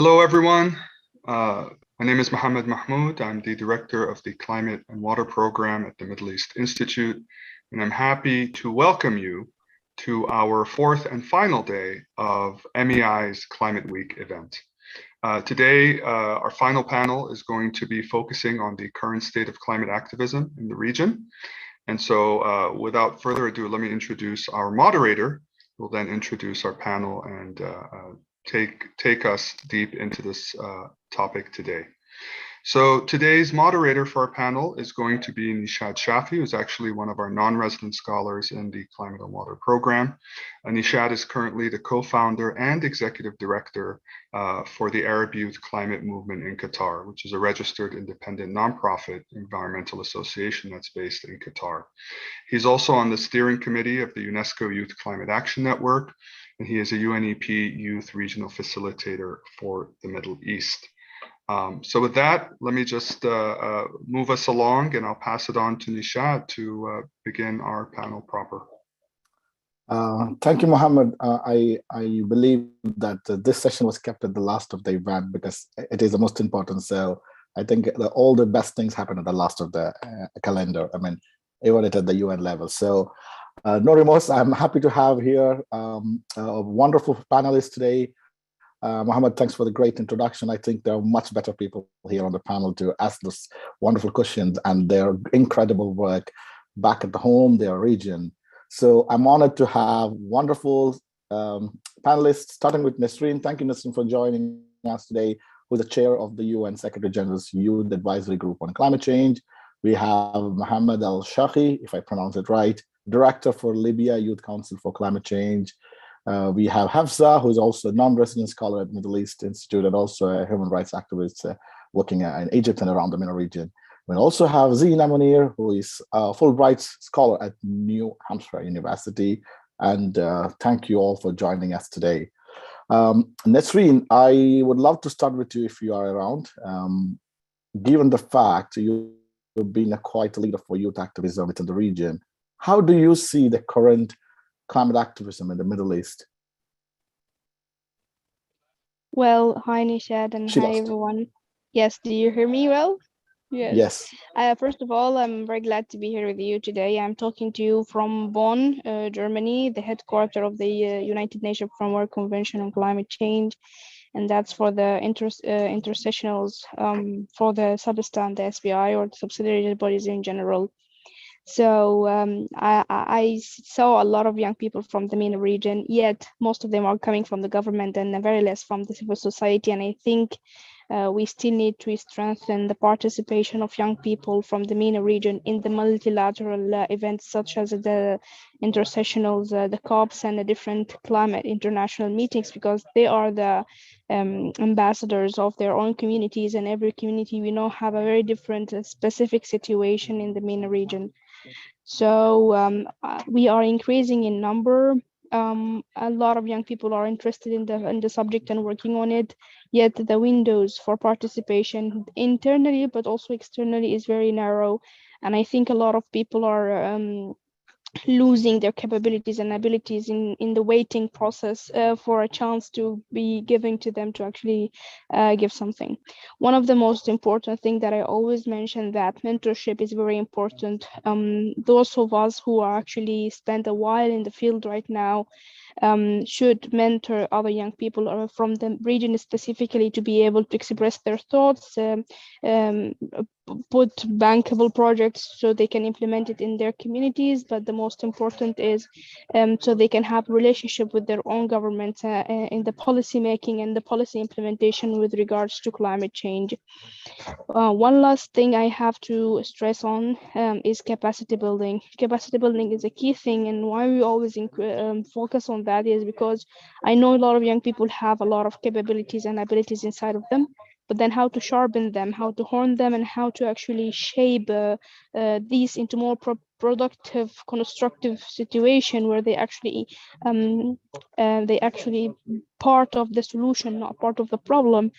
Hello, everyone. My name is Mohammed Mahmoud. I'm the director of the Climate and Water Program at the Middle East Institute, and I'm happy to welcome you to our fourth and final day of MEI's Climate Week event. Today, our final panel is going to be focusing on the current state of climate activism in the region. And so without further ado, let me introduce our moderator, who will then introduce our panel and take us deep into this topic today. So today's moderator for our panel is going to be Nishad Shafi, who's actually one of our non-resident scholars in the Climate and Water Program. Nishad is currently the co-founder and executive director for the Arab Youth Climate Movement in Qatar, which is a registered independent nonprofit environmental association that's based in Qatar. He's also on the steering committee of the UNESCO Youth Climate Action Network, and he is a UNEP Youth Regional Facilitator for the Middle East. So with that, let me just move us along, and I'll pass it on to Nishad to begin our panel proper. Thank you, Mohammed. I believe that this session was kept at the last of the event because it is the most important. So I think all the best things happen at the last of the calendar. I mean, even at the UN level. So no remorse. I'm happy to have here a wonderful panelists today. Mohammed, thanks for the great introduction. I think there are much better people here on the panel to ask those wonderful questions and their incredible work back at the home, their region. So I'm honored to have wonderful panelists, starting with Nesreen. Thank you, Nesreen, for joining us today, who's the chair of the UN Secretary General's Youth Advisory Group on Climate Change. We have Mohammed Al-Shaqi, if I pronounce it right, Director for Libya Youth Council for Climate Change. We have Hafsa, who is also a non-resident scholar at Middle East Institute and also a human rights activist working in Egypt and around the MENA region. We also have Zina Munir, who is a Fulbright scholar at New Hampshire University. And thank you all for joining us today. Nesreen, I would love to start with you if you are around. Given the fact you've been quite a leader for youth activism within the region, how do you see the current climate activism in the Middle East? Well, hi Nishad and hi everyone. Yes, do you hear me well? Yes. First of all, I'm very glad to be here with you today. I'm talking to you from Bonn, Germany, the headquarters of the United Nations Framework Convention on Climate Change. And that's for the intersessionals for the Substan, the SBI, or the subsidiary bodies in general. So I saw a lot of young people from the MENA region, yet most of them are coming from the government and very less from the civil society. And I think we still need to strengthen the participation of young people from the MENA region in the multilateral events such as the intersessionals, the COPs, and the different climate international meetings, because they are the ambassadors of their own communities, and every community we know have a very different specific situation in the MENA region. So we are increasing in number. A lot of young people are interested in the subject and working on it, yet the windows for participation internally but also externally is very narrow, and I think a lot of people are losing their capabilities and abilities in the waiting process for a chance to be given to them to actually give something. One of the most important things that I always mention, that mentorship is very important. Those of us who are actually spent a while in the field right now should mentor other young people from the region specifically to be able to express their thoughts, put bankable projects so they can implement it in their communities, but the most important is so they can have relationship with their own government in the policy making and the policy implementation with regards to climate change. One last thing I have to stress on is capacity building. Capacity building is a key thing, and why we always focus on that is because I know a lot of young people have a lot of capabilities and abilities inside of them, but then how to sharpen them, how to hone them, and how to actually shape these into more productive, constructive situation where they actually part of the solution, not part of the problem,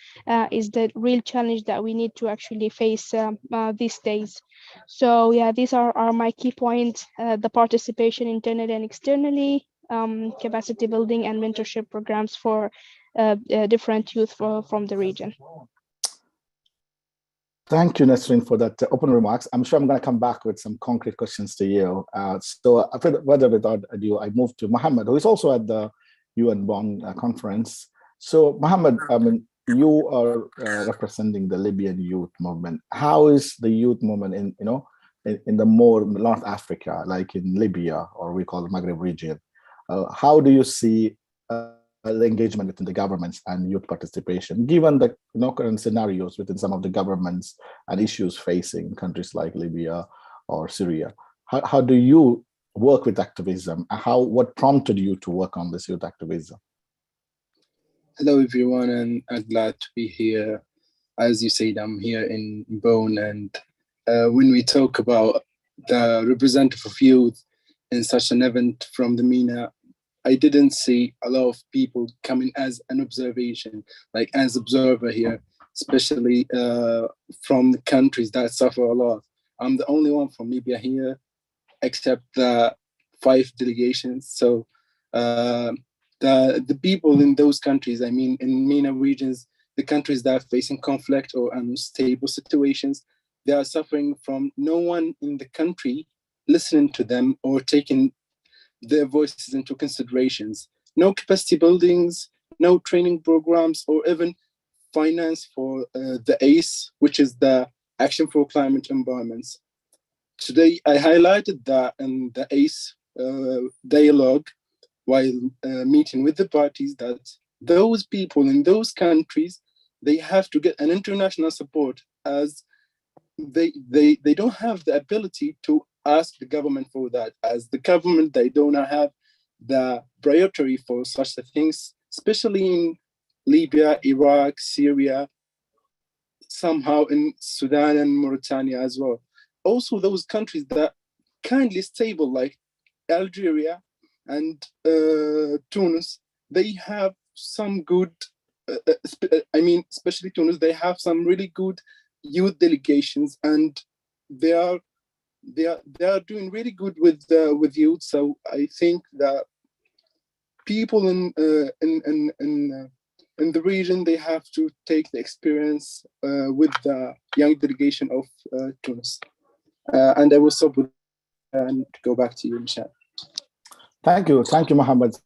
is the real challenge that we need to actually face these days. So yeah, these are my key points: the participation internally and externally, capacity building and mentorship programs for different youth from the region. Thank you, Nesreen, for that open remarks. I'm sure I'm going to come back with some concrete questions to you. So without ado, I move to Mohammed, who is also at the UN Bonn conference. So Mohammed, I mean, you are representing the Libyan youth movement. How is the youth movement in the more North Africa, like in Libya, or we call the Maghreb region? How do you see the engagement within the governments and youth participation, given the current scenarios within some of the governments and issues facing countries like Libya or Syria? How do you work with activism? What prompted you to work on this youth activism? Hello, everyone, and I'm glad to be here. As you said, I'm here in Bonn, and when we talk about the representative of youth in such an event from the MENA, I didn't see a lot of people coming as an observation, like as observer here, especially from the countries that suffer a lot. I'm the only one from Libya here, except the 5 delegations. So the people in those countries, I mean, in MENA regions, the countries that are facing conflict or unstable situations, they are suffering from no one in the country listening to them or taking their voices into considerations. No capacity buildings, no training programs, or even finance for the ACE, which is the Action for Climate Environments. Today, I highlighted that in the ACE dialogue while meeting with the parties, that those people in those countries, they have to get an international support, as they don't have the ability to ask the government for that. As the government, they don't have the priority for such things, especially in Libya, Iraq, Syria, somehow in Sudan and Mauritania as well. Also, those countries that kindly stable, like Algeria and Tunis, they have some good, especially Tunis, they have some really good youth delegations, and they are doing really good with youth. So I think that people in the region, they have to take the experience with the young delegation of Tunis. And I will stop with and go back to you, Michelle. Thank you, Mohammed,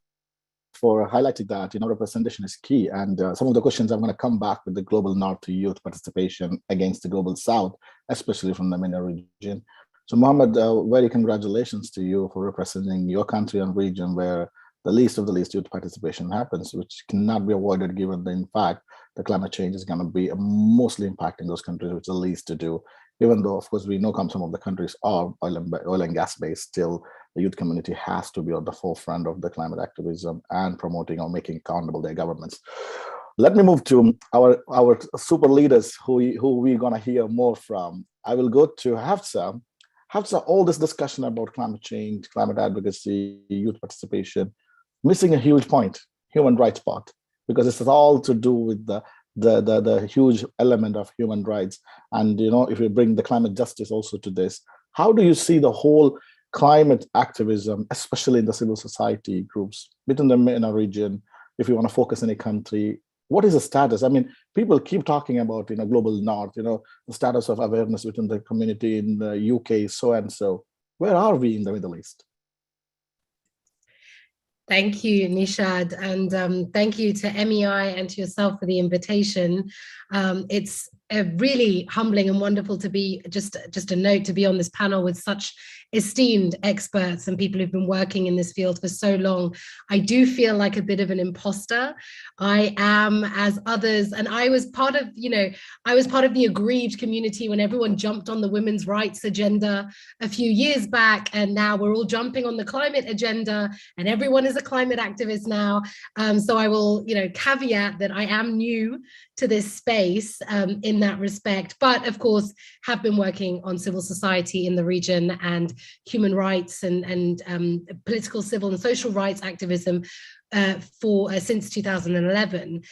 for highlighting that representation is key. And some of the questions I'm going to come back with the global North to youth participation against the global South, especially from the MENA region. So Mohammed, very congratulations to you for representing your country and region where the least of the least youth participation happens, which cannot be avoided given the, in fact, the climate change is going to be mostly impacting those countries which are the least to do. Even though, of course, we know some of the countries are oil and gas based, still the youth community has to be on the forefront of the climate activism and promoting or making accountable their governments. Let me move to our super leaders who we're going to hear more from. I will go to Hafsa. Hafsa, all this discussion about climate change, climate advocacy, youth participation, missing a huge point, human rights part, because this is all to do with the huge element of human rights. And if we bring the climate justice also to this, how do you see the whole climate activism, especially in the civil society groups within the MENA region? If you want to focus in a country, what is the status? I mean, people keep talking about global North, the status of awareness within the community in the UK, so and so. Where are we in the Middle East? Thank you, Nishad, and thank you to MEI and to yourself for the invitation. It's really humbling and wonderful to be, just a note, to be on this panel with such esteemed experts and people who've been working in this field for so long. I do feel like a bit of an imposter. I am, as others, and I was part of, I was part of the aggrieved community when everyone jumped on the women's rights agenda a few years back, and now we're all jumping on the climate agenda, and everyone is a climate activist now. So I will, caveat that I am new to this space in that respect, but of course have been working on civil society in the region and human rights and political, civil and social rights activism since 2011.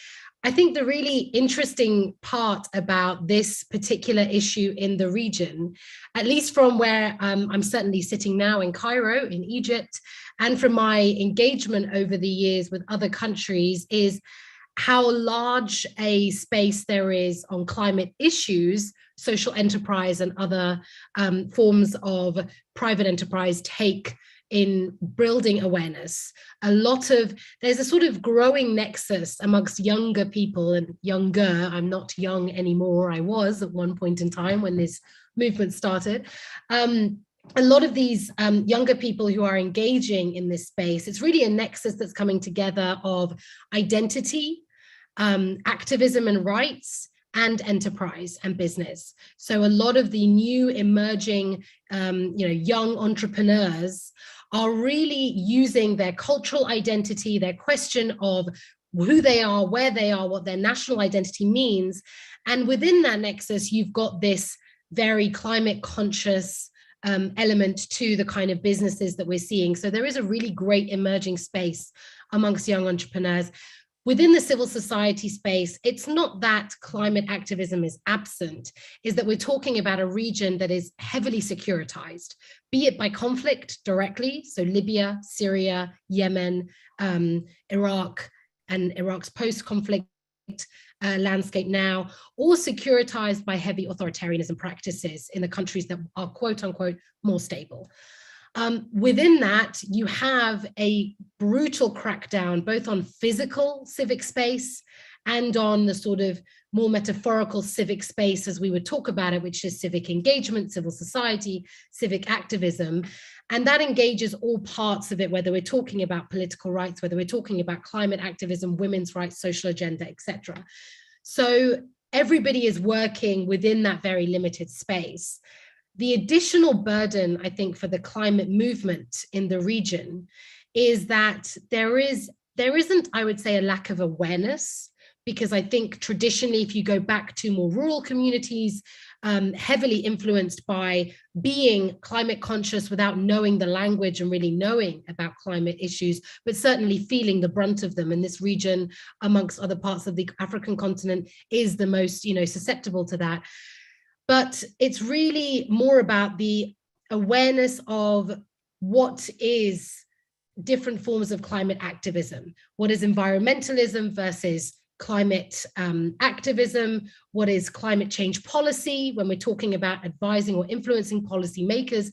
I think the really interesting part about this particular issue in the region, at least from where I'm certainly sitting now in Cairo, in Egypt, and from my engagement over the years with other countries, is how large a space there is on climate issues, social enterprise and other forms of private enterprise take in building awareness. There's a sort of growing nexus amongst younger people and younger. I'm not young anymore. I was at one point in time when this movement started. A lot of these younger people who are engaging in this space, it's really a nexus that's coming together of identity, activism and rights, and enterprise and business. So a lot of the new emerging, young entrepreneurs are really using their cultural identity, their question of who they are, where they are, what their national identity means. And within that nexus, you've got this very climate conscious element to the kind of businesses that we're seeing. So there is a really great emerging space amongst young entrepreneurs. Within the civil society space, it's not that climate activism is absent, is that we're talking about a region that is heavily securitized, be it by conflict directly, so Libya, Syria, Yemen, Iraq, and Iraq's post-conflict landscape now, or securitized by heavy authoritarianism practices in the countries that are quote unquote more stable. Within that, you have a brutal crackdown, both on physical civic space and on the sort of more metaphorical civic space, as we would talk about it, which is civic engagement, civil society, civic activism. And that engages all parts of it, whether we're talking about political rights, whether we're talking about climate activism, women's rights, social agenda, etc. So everybody is working within that very limited space. The additional burden, I think, for the climate movement in the region is that there isn't, I would say, a lack of awareness, because I think traditionally, if you go back to more rural communities, heavily influenced by being climate conscious without knowing the language and really knowing about climate issues, but certainly feeling the brunt of them. And this region, amongst other parts of the African continent, is the most, susceptible to that. But it's really more about the awareness of what is different forms of climate activism. What is environmentalism versus climate activism? What is climate change policy when we're talking about advising or influencing policymakers?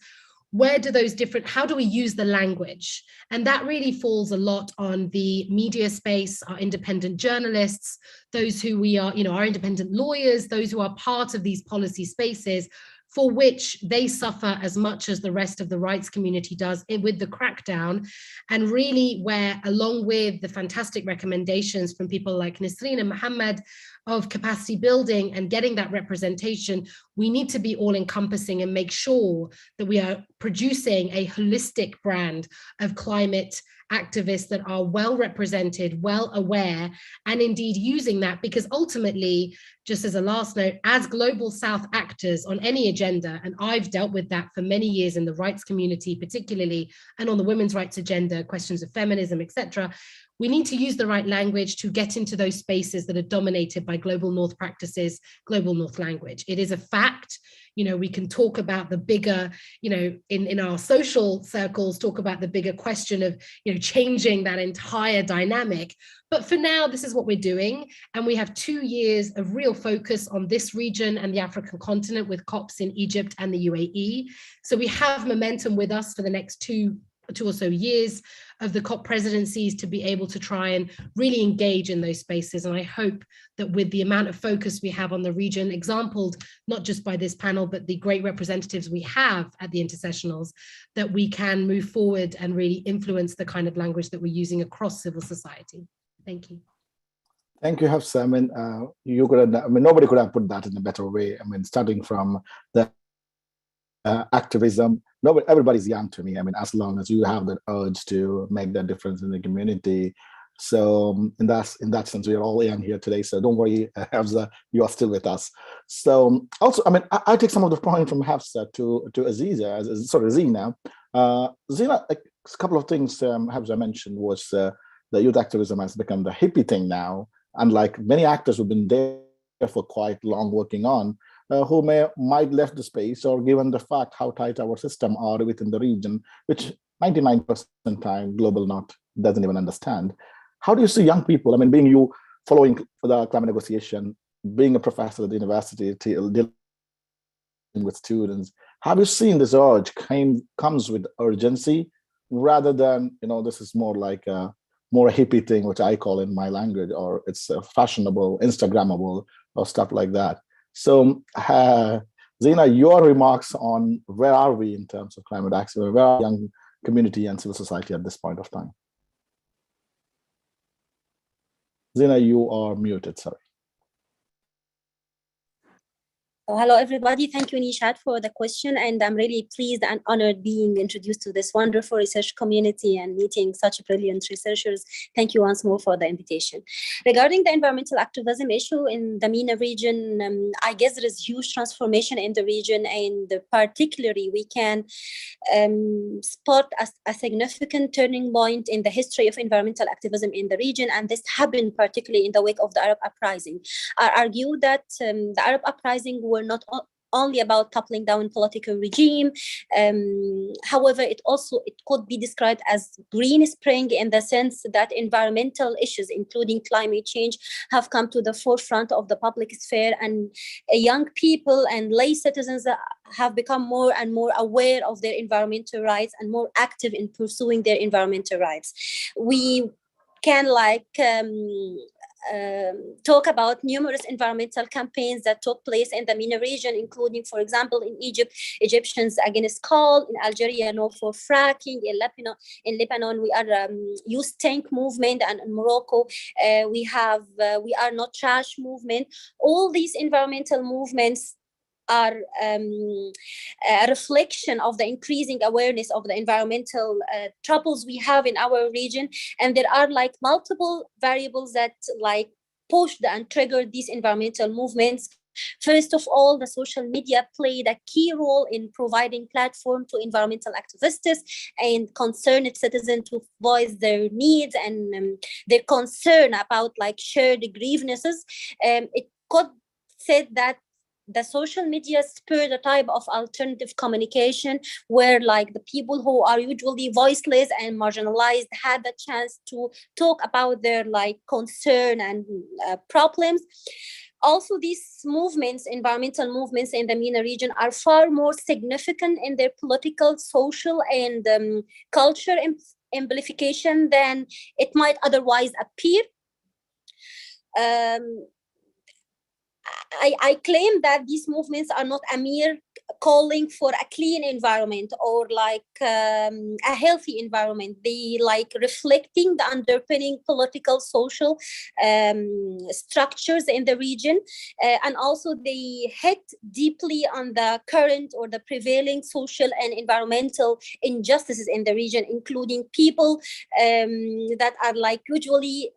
Where do those different, how do we use the language? And that really falls a lot on the media space, our independent journalists, those who we are, our independent lawyers, those who are part of these policy spaces, for which they suffer as much as the rest of the rights community does with the crackdown. And really where, along with the fantastic recommendations from people like Nisreen and Mohammed of capacity building and getting that representation, we need to be all encompassing and make sure that we are producing a holistic brand of climate activists that are well represented, well aware, and indeed using that, because ultimately, just as a last note, as global South actors on any agenda, and I've dealt with that for many years in the rights community particularly, and on the women's rights agenda, questions of feminism, etc., we need to use the right language to get into those spaces that are dominated by global North practices, global North language. It is a fact. We can talk about the bigger, in our social circles, talk about the bigger question of, changing that entire dynamic. But for now, this is what we're doing. And we have 2 years of real focus on this region and the African continent with COPs in Egypt and the UAE. So we have momentum with us for the next two or so years of the COP presidencies to be able to try and really engage in those spaces. And I hope that with the amount of focus we have on the region, exampled not just by this panel, but the great representatives we have at the intersessionals, that we can move forward and really influence the kind of language that we're using across civil society. Thank you. Thank you, Hafsa. Nobody could have put that in a better way. Starting from the activism, everybody's young to me. As long as you have that urge to make that difference in the community. So in that sense, we are all young here today. So don't worry, Hafsa, you are still with us. So also, I take some of the point from Hafsa to Aziza, Zina. Zina, a couple of things Hafsa mentioned was the youth activism has become the hippie thing now. Unlike many actors who've been there for quite long working on, who might left the space, or given the fact how tight our system are within the region, which 99% time global North doesn't even understand. How do you see young people? Being you following the climate negotiation, being a professor at the university, dealing with students, have you seen this urge comes with urgency rather than, this is more like a hippie thing, which I call in my language, or it's fashionable, Instagrammable, or stuff like that. So, Zena, your remarks on where are we in terms of climate action, where are young community and civil society at this point of time? Zena, you are muted, sorry. Hello, everybody. Thank you, Nishat, for the question. And I'm really pleased and honored being introduced to this wonderful research community and meeting such brilliant researchers. Thank you once more for the invitation. Regarding the environmental activism issue in the MENA region, I guess there is huge transformation in the region, and particularly we can spot a significant turning point in the history of environmental activism in the region. And this happened particularly in the wake of the Arab uprising. I argue that the Arab uprising were not only about toppling down political regime. However, it could be described as green spring in the sense that environmental issues, including climate change, have come to the forefront of the public sphere, and young people and lay citizens have become more and more aware of their environmental rights and more active in pursuing their environmental rights. We can talk about numerous environmental campaigns that took place in the MENA region, including, for example, in Egypt, Egyptians Against Coal, in Algeria, No for Fracking, in Lebanon, we are Use Tank movement, and in Morocco, we have We Are Not Trash movement. All these environmental movements are a reflection of the increasing awareness of the environmental troubles we have in our region. And there are multiple variables that pushed and triggered these environmental movements. First of all, the social media played a key role in providing platform to environmental activists and concerned citizens to voice their needs and their concern about shared grievances. It could say that the social media spurred a type of alternative communication where the people who are usually voiceless and marginalized had the chance to talk about their concern and problems. Also, these movements, environmental movements in the MENA region, are far more significant in their political, social, and culture amplification than it might otherwise appear. I claim that these movements are not a mere calling for a clean environment or a healthy environment. They reflecting the underpinning political, social structures in the region, and also they hit deeply on the current or the prevailing social and environmental injustices in the region, including people that are usually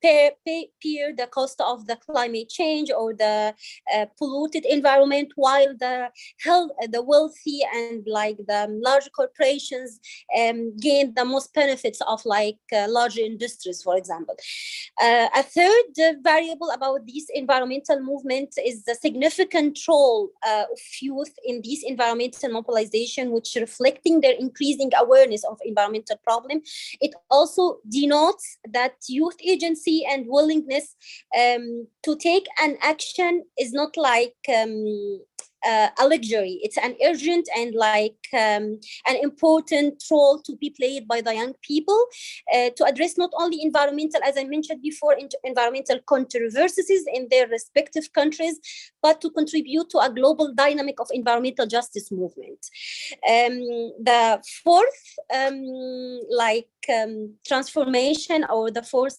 bear the cost of the climate change or the polluted environment, while the wealthy and the large corporations gain the most benefits of larger industries, for example. A third variable about these environmental movements is the significant role of youth in these environmental mobilization, which reflecting their increasing awareness of environmental problem. It also denotes that youth agency and willingness to take an action is not a luxury. It's an urgent and an important role to be played by the young people to address not only environmental, as I mentioned before, environmental controversies in their respective countries, but to contribute to a global dynamic of environmental justice movement. The fourth transformation, or the fourth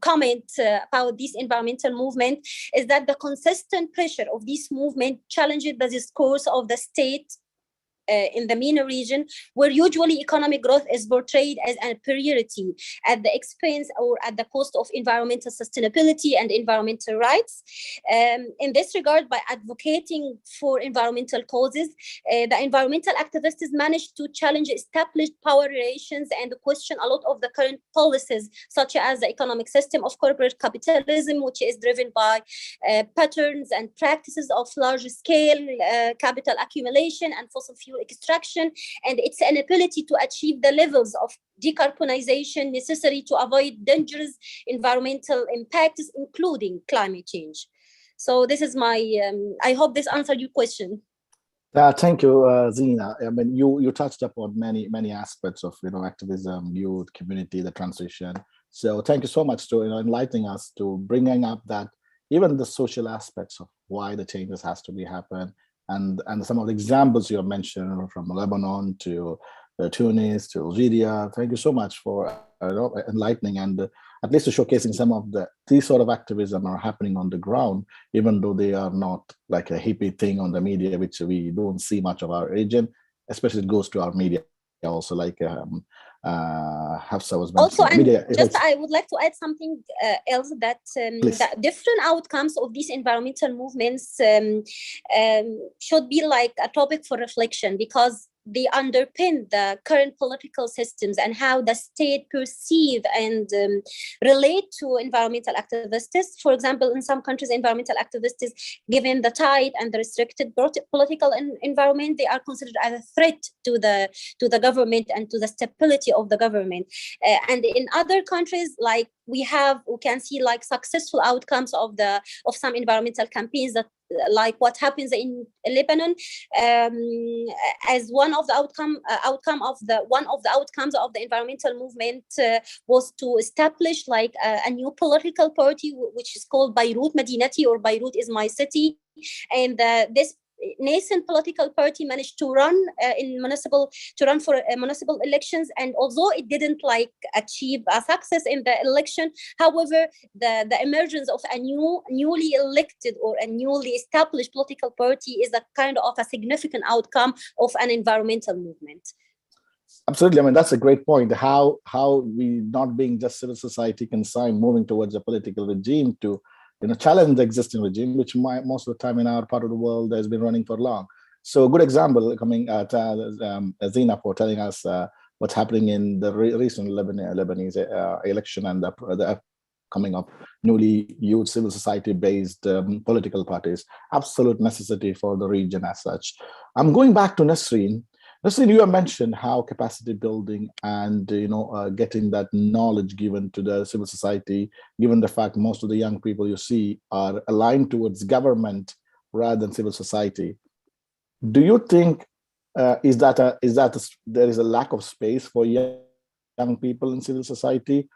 comment about this environmental movement, is that the consistent pressure of this movement challenges the discourse of the state in the MENA region, where usually economic growth is portrayed as a priority at the expense or at the cost of environmental sustainability and environmental rights. In this regard, by advocating for environmental causes, the environmental activists managed to challenge established power relations and question a lot of the current policies, such as the economic system of corporate capitalism, which is driven by patterns and practices of large-scale capital accumulation and fossil fuel extraction, and its inability to achieve the levels of decarbonization necessary to avoid dangerous environmental impacts, including climate change. So this is my, I hope this answered your question. Thank you, Zina. I mean, you touched upon many aspects of activism, youth, community, the transition. So thank you so much to enlightening us, to bringing up that even the social aspects of why the changes has to be happen, and some of the examples you have mentioned from Lebanon to Tunis to Algeria. Thank you so much for enlightening and at least to showcasing some of these sort of activism are happening on the ground, even though they are not like a hippie thing on the media, which we don't see much of our region, especially it goes to our media also, like Hafsa was mentioning. Also, and media, I would like to add something else, that that different outcomes of these environmental movements should be like a topic for reflection, because they underpin the current political systems and how the state perceive and relate to environmental activists. For example, in some countries, environmental activists, given the tight and the restricted political environment, they are considered as a threat to the government and to the stability of the government. And in other countries, like we can see like successful outcomes of some environmental campaigns, that like what happens in Lebanon, as one of the outcomes of the environmental movement was to establish like a new political party, which is called Beirut Madinati, or Beirut is my city, and this nascent political party managed to run for municipal elections, and although it didn't like achieve a success in the election, however, the emergence of a newly elected or a newly established political party is a kind of a significant outcome of an environmental movement. Absolutely. I mean, that's a great point. How we, not being just civil society consigned, moving towards a political regime to challenge the existing regime, which most of the time in our part of the world has been running for long. So a good example coming at Zina for telling us what's happening in the recent Lebanese election and the coming up newly youth civil society-based political parties. Absolute necessity for the region as such. I'm going back to Nasreen. Nasreen, you have mentioned how capacity building and getting that knowledge given to the civil society, given the fact most of the young people you see are aligned towards government rather than civil society. Do you think there is a lack of space for young people in civil society?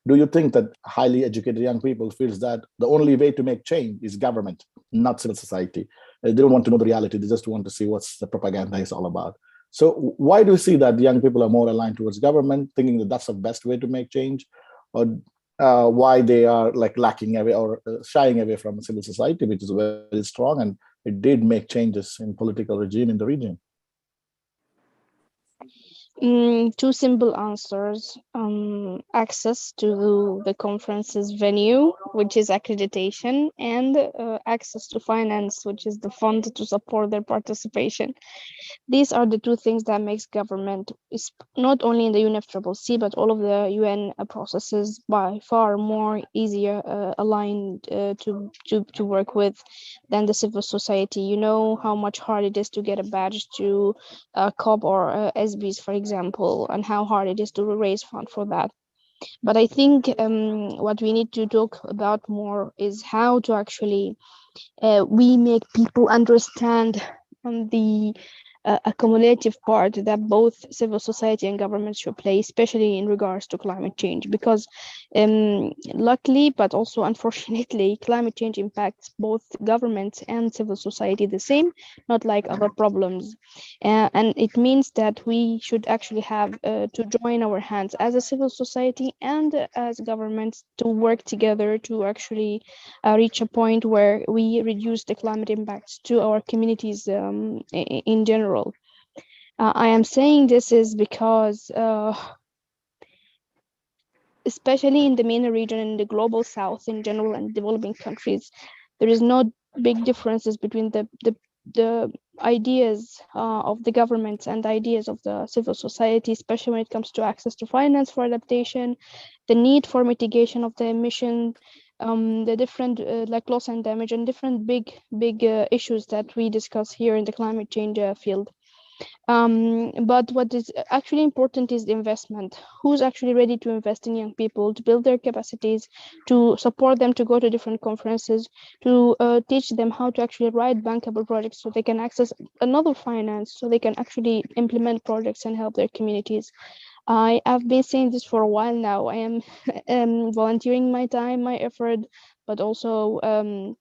Do you think that highly educated young people feels that the only way to make change is government, not civil society? They don't want to know the reality. They just want to see what the propaganda is all about. So why do you see that young people are more aligned towards government, thinking that that's the best way to make change, or why they are like lacking away or shying away from civil society, which is very strong and it did make changes in political regime in the region? Two simple answers. Access to the conference's venue, which is accreditation, and access to finance, which is the fund to support their participation. These are the two things that makes government, is not only in the UNFCCC, but all of the UN processes by far more easier aligned to work with than the civil society. You know how much hard it is to get a badge to COP or SBs, for example, and how hard it is to raise funds for that. But I think what we need to talk about more is how to actually we make people understand the accumulative part that both civil society and government should play, especially in regards to climate change, because luckily, but also unfortunately, climate change impacts both government and civil society the same, not like other problems. And it means that we should actually have to join our hands as a civil society and as governments to work together to actually reach a point where we reduce the climate impacts to our communities in general. I am saying this is because especially in the MENA region and the global south in general and developing countries, there is no big differences between the ideas of the governments and the ideas of the civil society, especially when it comes to access to finance for adaptation, the need for mitigation of the emission, the different like loss and damage, and different big issues that we discuss here in the climate change field. But what is actually important is the investment. Who's actually ready to invest in young people, to build their capacities, to support them to go to different conferences, to teach them how to actually write bankable projects so they can access another finance, so they can actually implement projects and help their communities. I have been saying this for a while now. I am volunteering my time, my effort, but also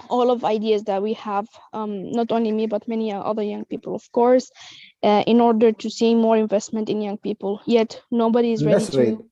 all of ideas that we have, not only me, but many other young people, of course, in order to see more investment in young people. Yet nobody is ready to invest.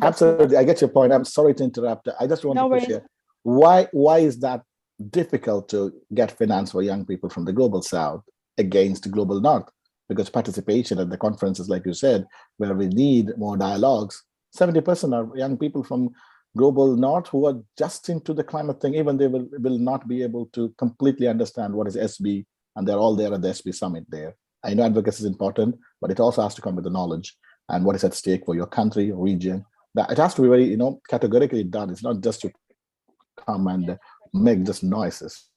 Absolutely, I get your point. I'm sorry to interrupt. I just want to push here. Why is that difficult to get finance for young people from the global south against the global north? Because participation at the conferences, like you said, where we need more dialogues, 70% are young people from global north who are just into the climate thing. Even they will not be able to completely understand what is SB, and they're all there at the SB summit there. I know advocacy is important, but it also has to come with the knowledge and what is at stake for your country, region. That it has to be very, categorically done. It's not just to come and make just noises.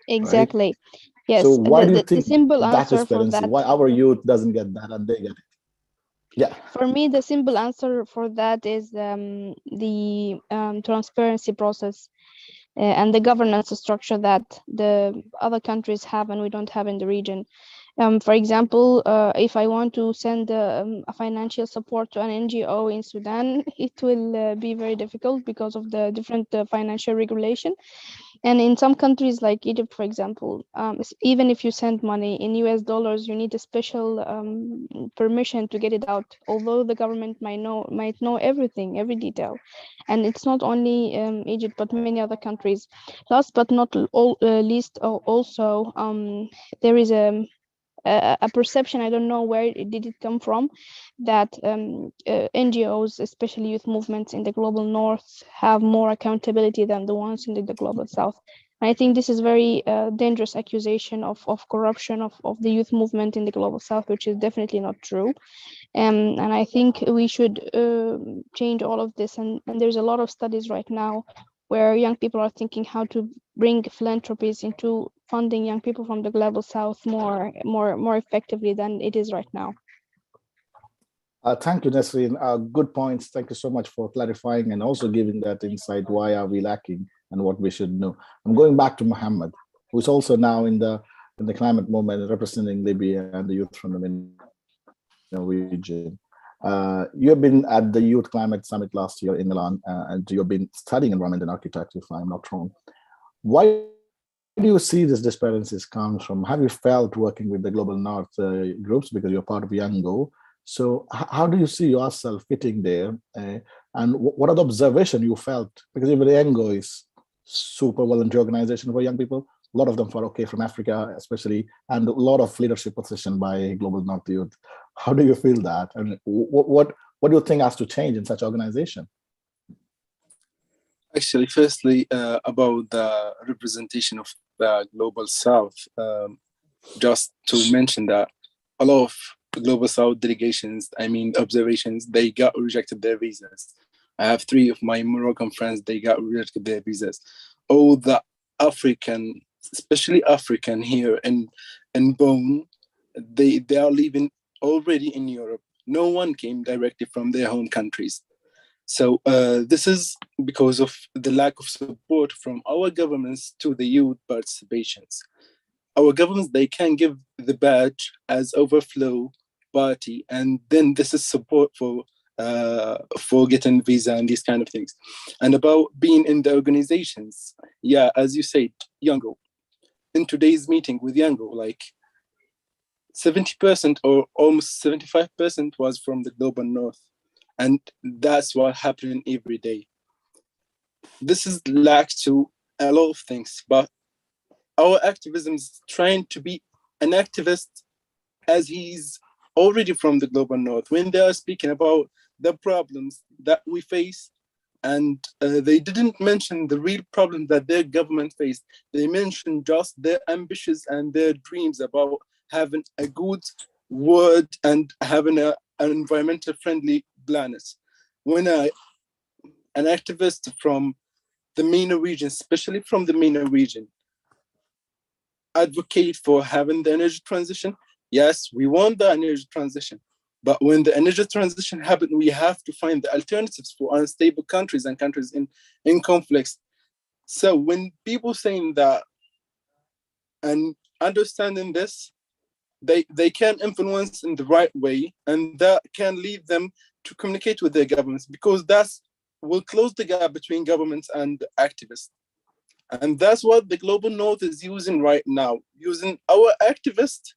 Exactly. Right? Yes. So why do you think the simple that answer is for that? Why our youth doesn't get that and they get it? Yeah. For me, the simple answer for that is the transparency process and the governance structure that the other countries have and we don't have in the region. For example, if I want to send a financial support to an NGO in Sudan, it will be very difficult because of the different financial regulation. And in some countries like Egypt, for example, even if you send money in US dollars, you need a special permission to get it out, although the government might know everything, every detail. And it's not only Egypt, but many other countries. Last but not least, also, there is a perception, I don't know where did it come from, that NGOs, especially youth movements in the global north, have more accountability than the ones in the global south. And I think this is very dangerous accusation of corruption of the youth movement in the global south, which is definitely not true. And I think we should change all of this. And there's a lot of studies right now where young people are thinking how to bring philanthropies into funding young people from the global south more effectively than it is right now. Thank you, Nesreen. Good points. Thank you so much for clarifying and also giving that insight. Why are we lacking and what we should know? I'm going back to Mohammed, who's also now in the climate movement, representing Libya and the youth from the MENA region. You have been at the Youth Climate Summit last year in Milan, and you've been studying environment and architecture, if I'm not wrong. Why do you see these discrepancies come from? Have you felt working with the Global North groups because you're part of Youngo? So how do you see yourself fitting there? And what are the observations you felt? Because even Youngo is super volunteer organization for young people. A lot of them from Africa, especially, and a lot of leadership position by Global North Youth. How do you feel that? And what do you think has to change in such organization? Actually, firstly, about the representation of the Global South, just to mention that a lot of Global South delegations, observations, they got rejected their visas. I have 3 of my Moroccan friends, they got rejected their visas. All the African, especially African here in Bonn, they are living already in Europe. No one came directly from their home countries. So this is because of the lack of support from our governments to the youth participations. Our governments, they can give the badge as overflow party, and then this is support for getting visa and these kind of things. And about being in the organizations, yeah, as you said, Youngo. In today's meeting with Youngo, like 70% or almost 75% was from the Global North. And that's what happening every day. This is lack to a lot of things, but our activism is trying to be an activist as he's already from the Global North. When they are speaking about the problems that we face, and they didn't mention the real problem that their government faced. They mentioned just their ambitions and their dreams about having a good world and having an environmental friendly planet. When an activist from the MENA region, especially from the MENA region, advocate for having the energy transition, Yes, we want the energy transition, but when the energy transition happens, we have to find the alternatives for unstable countries and countries in conflicts. So when people saying that and understanding this, they can influence in the right way, and that can lead them to communicate with their governments, because that's will close the gap between governments and activists. And that's what the global north is using right now, using our activists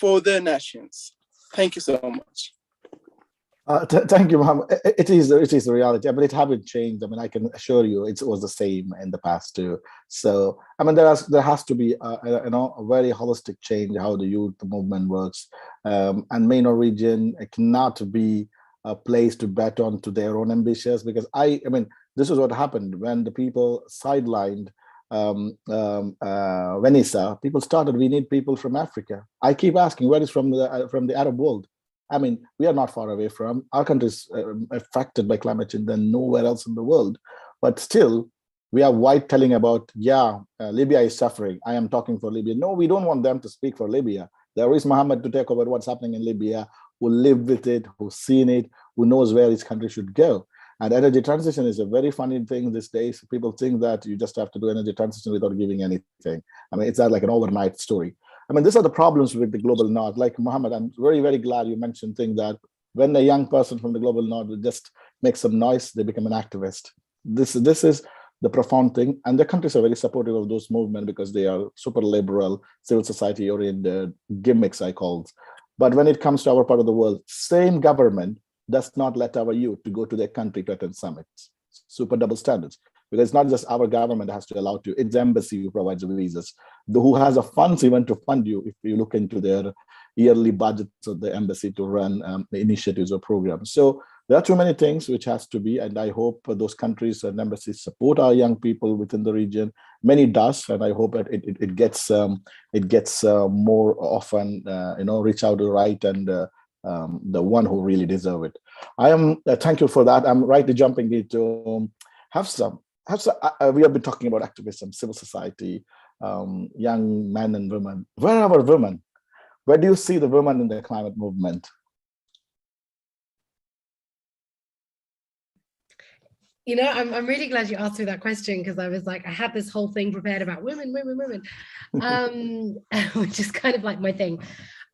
for their nations. Thank you so much. Thank you, Mohammed. It is a reality. I mean, it haven't changed. I mean, I can assure you, it was the same in the past too. So, I mean, there has to be a very holistic change how the youth movement works, and MENA region cannot be a place to bet on to their own ambitions, because I mean, this is what happened when the people sidelined Venisa. People started, we need people from Africa. I keep asking, where is from the Arab world? I mean, we are not far away from our countries affected by climate change than nowhere else in the world. But still, we are white telling about, Libya is suffering. I am talking for Libya. No, we don't want them to speak for Libya. There is Mohammed to take over what's happening in Libya, who lived with it, who's seen it, who knows where his country should go. And energy transition is a very funny thing these days. People think that you just have to do energy transition without giving anything. I mean, it's not like an overnight story. I mean, these are the problems with the global north. Like Mohammed, I'm very, very glad you mentioned thing that when a young person from the global north will just make some noise, they become an activist. This is the profound thing. And the countries are very supportive of those movements because they are super liberal, civil society oriented gimmicks, I call it. But when it comes to our part of the world, same government does not let our youth to go to their country to attend summits. Super double standards. Because it's not just our government that has to allow to, it's the embassy who provides the visas, who has the funds even to fund you if you look into their yearly budgets of the embassy to run the initiatives or programs. So there are too many things which has to be, and I hope those countries and embassies support our young people within the region. Many does, and I hope that it gets more often, reach out to the right and the one who really deserve it. I am thank you for that. I'm right to jumping into Hafsa. We have been talking about activism, civil society, young men and women. Where are our women? Where do you see the women in the climate movement? You know, I'm really glad you asked me that question, because I was like, I had this whole thing prepared about women, which is kind of like my thing.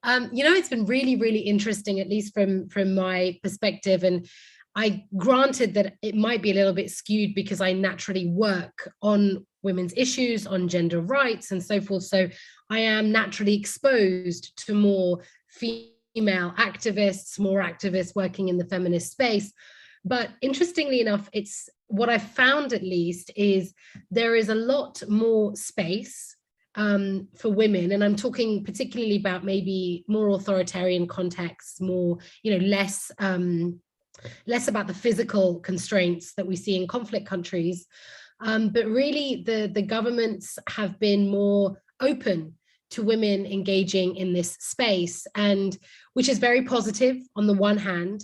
It's been really, really interesting, at least from my perspective. And I granted that it might be a little bit skewed because I naturally work on women's issues, on gender rights and so forth. So I am naturally exposed to more female activists, more activists working in the feminist space. But interestingly enough, it's what I found, at least, is there is a lot more space for women, and I'm talking particularly about maybe more authoritarian contexts, more, less about the physical constraints that we see in conflict countries, but really the governments have been more open to women engaging in this space, and which is very positive on the one hand.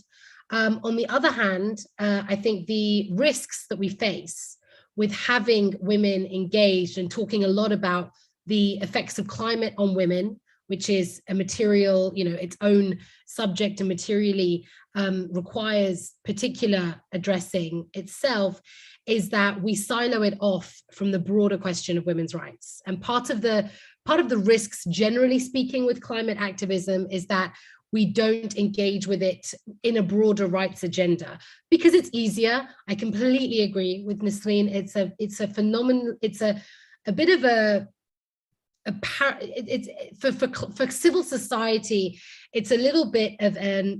On the other hand, I think the risks that we face with having women engaged and talking a lot about the effects of climate on women, which is a material, its own subject and materially requires particular addressing itself, is that we silo it off from the broader question of women's rights. And part of the risks, generally speaking, with climate activism is that we don't engage with it in a broader rights agenda because it's easier. I completely agree with Nisreen. It's a phenomenon. It's a bit of for civil society, it's a little bit of a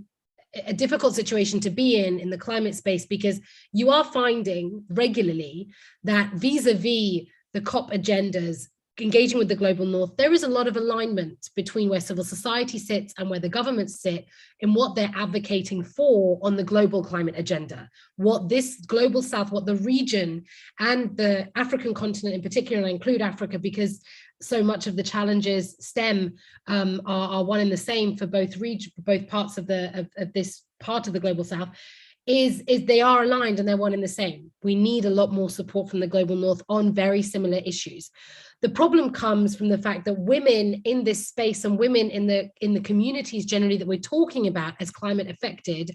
difficult situation to be in the climate space, because you are finding regularly that vis-a-vis the COP agendas, engaging with the global north, there is a lot of alignment between where civil society sits and where the governments sit in what they're advocating for on the global climate agenda. What this global south, what the region and the African continent in particular, and I include Africa because so much of the challenges are one and the same for both parts of this part of the global south, is they are aligned and they're one and the same. We need a lot more support from the global north on very similar issues. The problem comes from the fact that women in this space and women in the communities generally that we're talking about as climate affected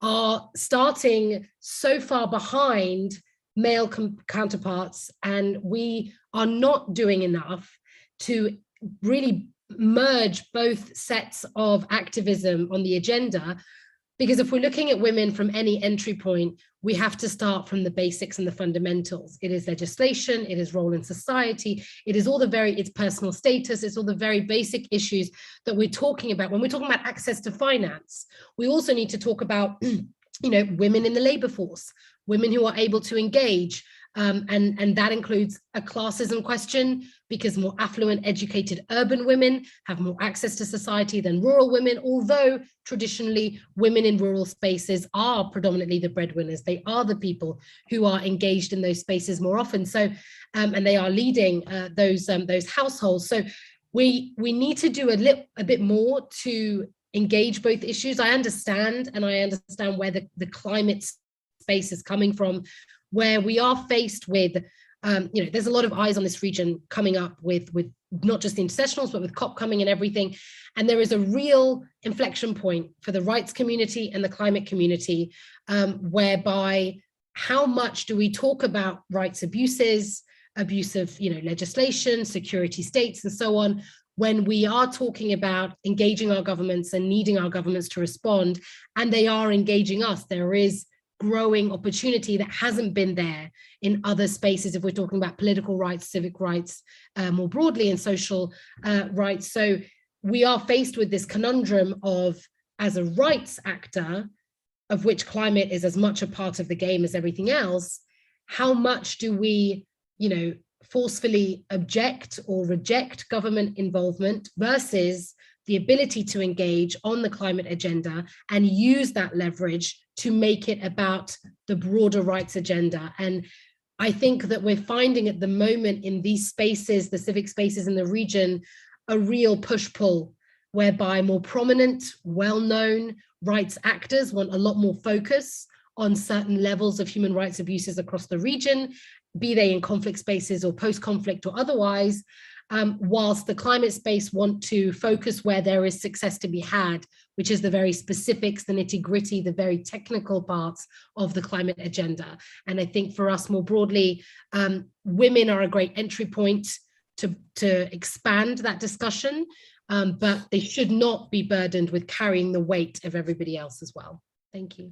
are starting so far behind male counterparts, and we are not doing enough to really merge both sets of activism on the agenda. Because if we're looking at women from any entry point, we have to start from the basics and the fundamentals. It is legislation, it is role in society, it is all it's personal status, it's all the very basic issues that we're talking about. When we're talking about access to finance, we also need to talk about women in the labor force, women who are able to engage, and that includes a classism question, because more affluent, educated urban women have more access to society than rural women, although traditionally women in rural spaces are predominantly the breadwinners. They are the people who are engaged in those spaces more often. So, and they are leading those households. So we need to do a bit more to engage both issues. I understand where the climate space is coming from, where we are faced with, there's a lot of eyes on this region coming up with not just the intersessionals, but with COP coming and everything. And there is a real inflection point for the rights community and the climate community, whereby how much do we talk about rights abuses, abuse of legislation, security states, and so on, when we are talking about engaging our governments and needing our governments to respond, and they are engaging us. There is growing opportunity that hasn't been there in other spaces if we're talking about political rights, civic rights, more broadly, and social rights. So we are faced with this conundrum of, as a rights actor, of which climate is as much a part of the game as everything else, how much do we, forcefully object or reject government involvement versus the ability to engage on the climate agenda and use that leverage to make it about the broader rights agenda. And I think that we're finding at the moment in these spaces, the civic spaces in the region, a real push-pull, whereby more prominent, well-known rights actors want a lot more focus on certain levels of human rights abuses across the region, be they in conflict spaces or post-conflict or otherwise, whilst the climate space want to focus where there is success to be had, which is the very specifics, the nitty-gritty, the very technical parts of the climate agenda. And I think for us more broadly, women are a great entry point to expand that discussion, but they should not be burdened with carrying the weight of everybody else as well. Thank you.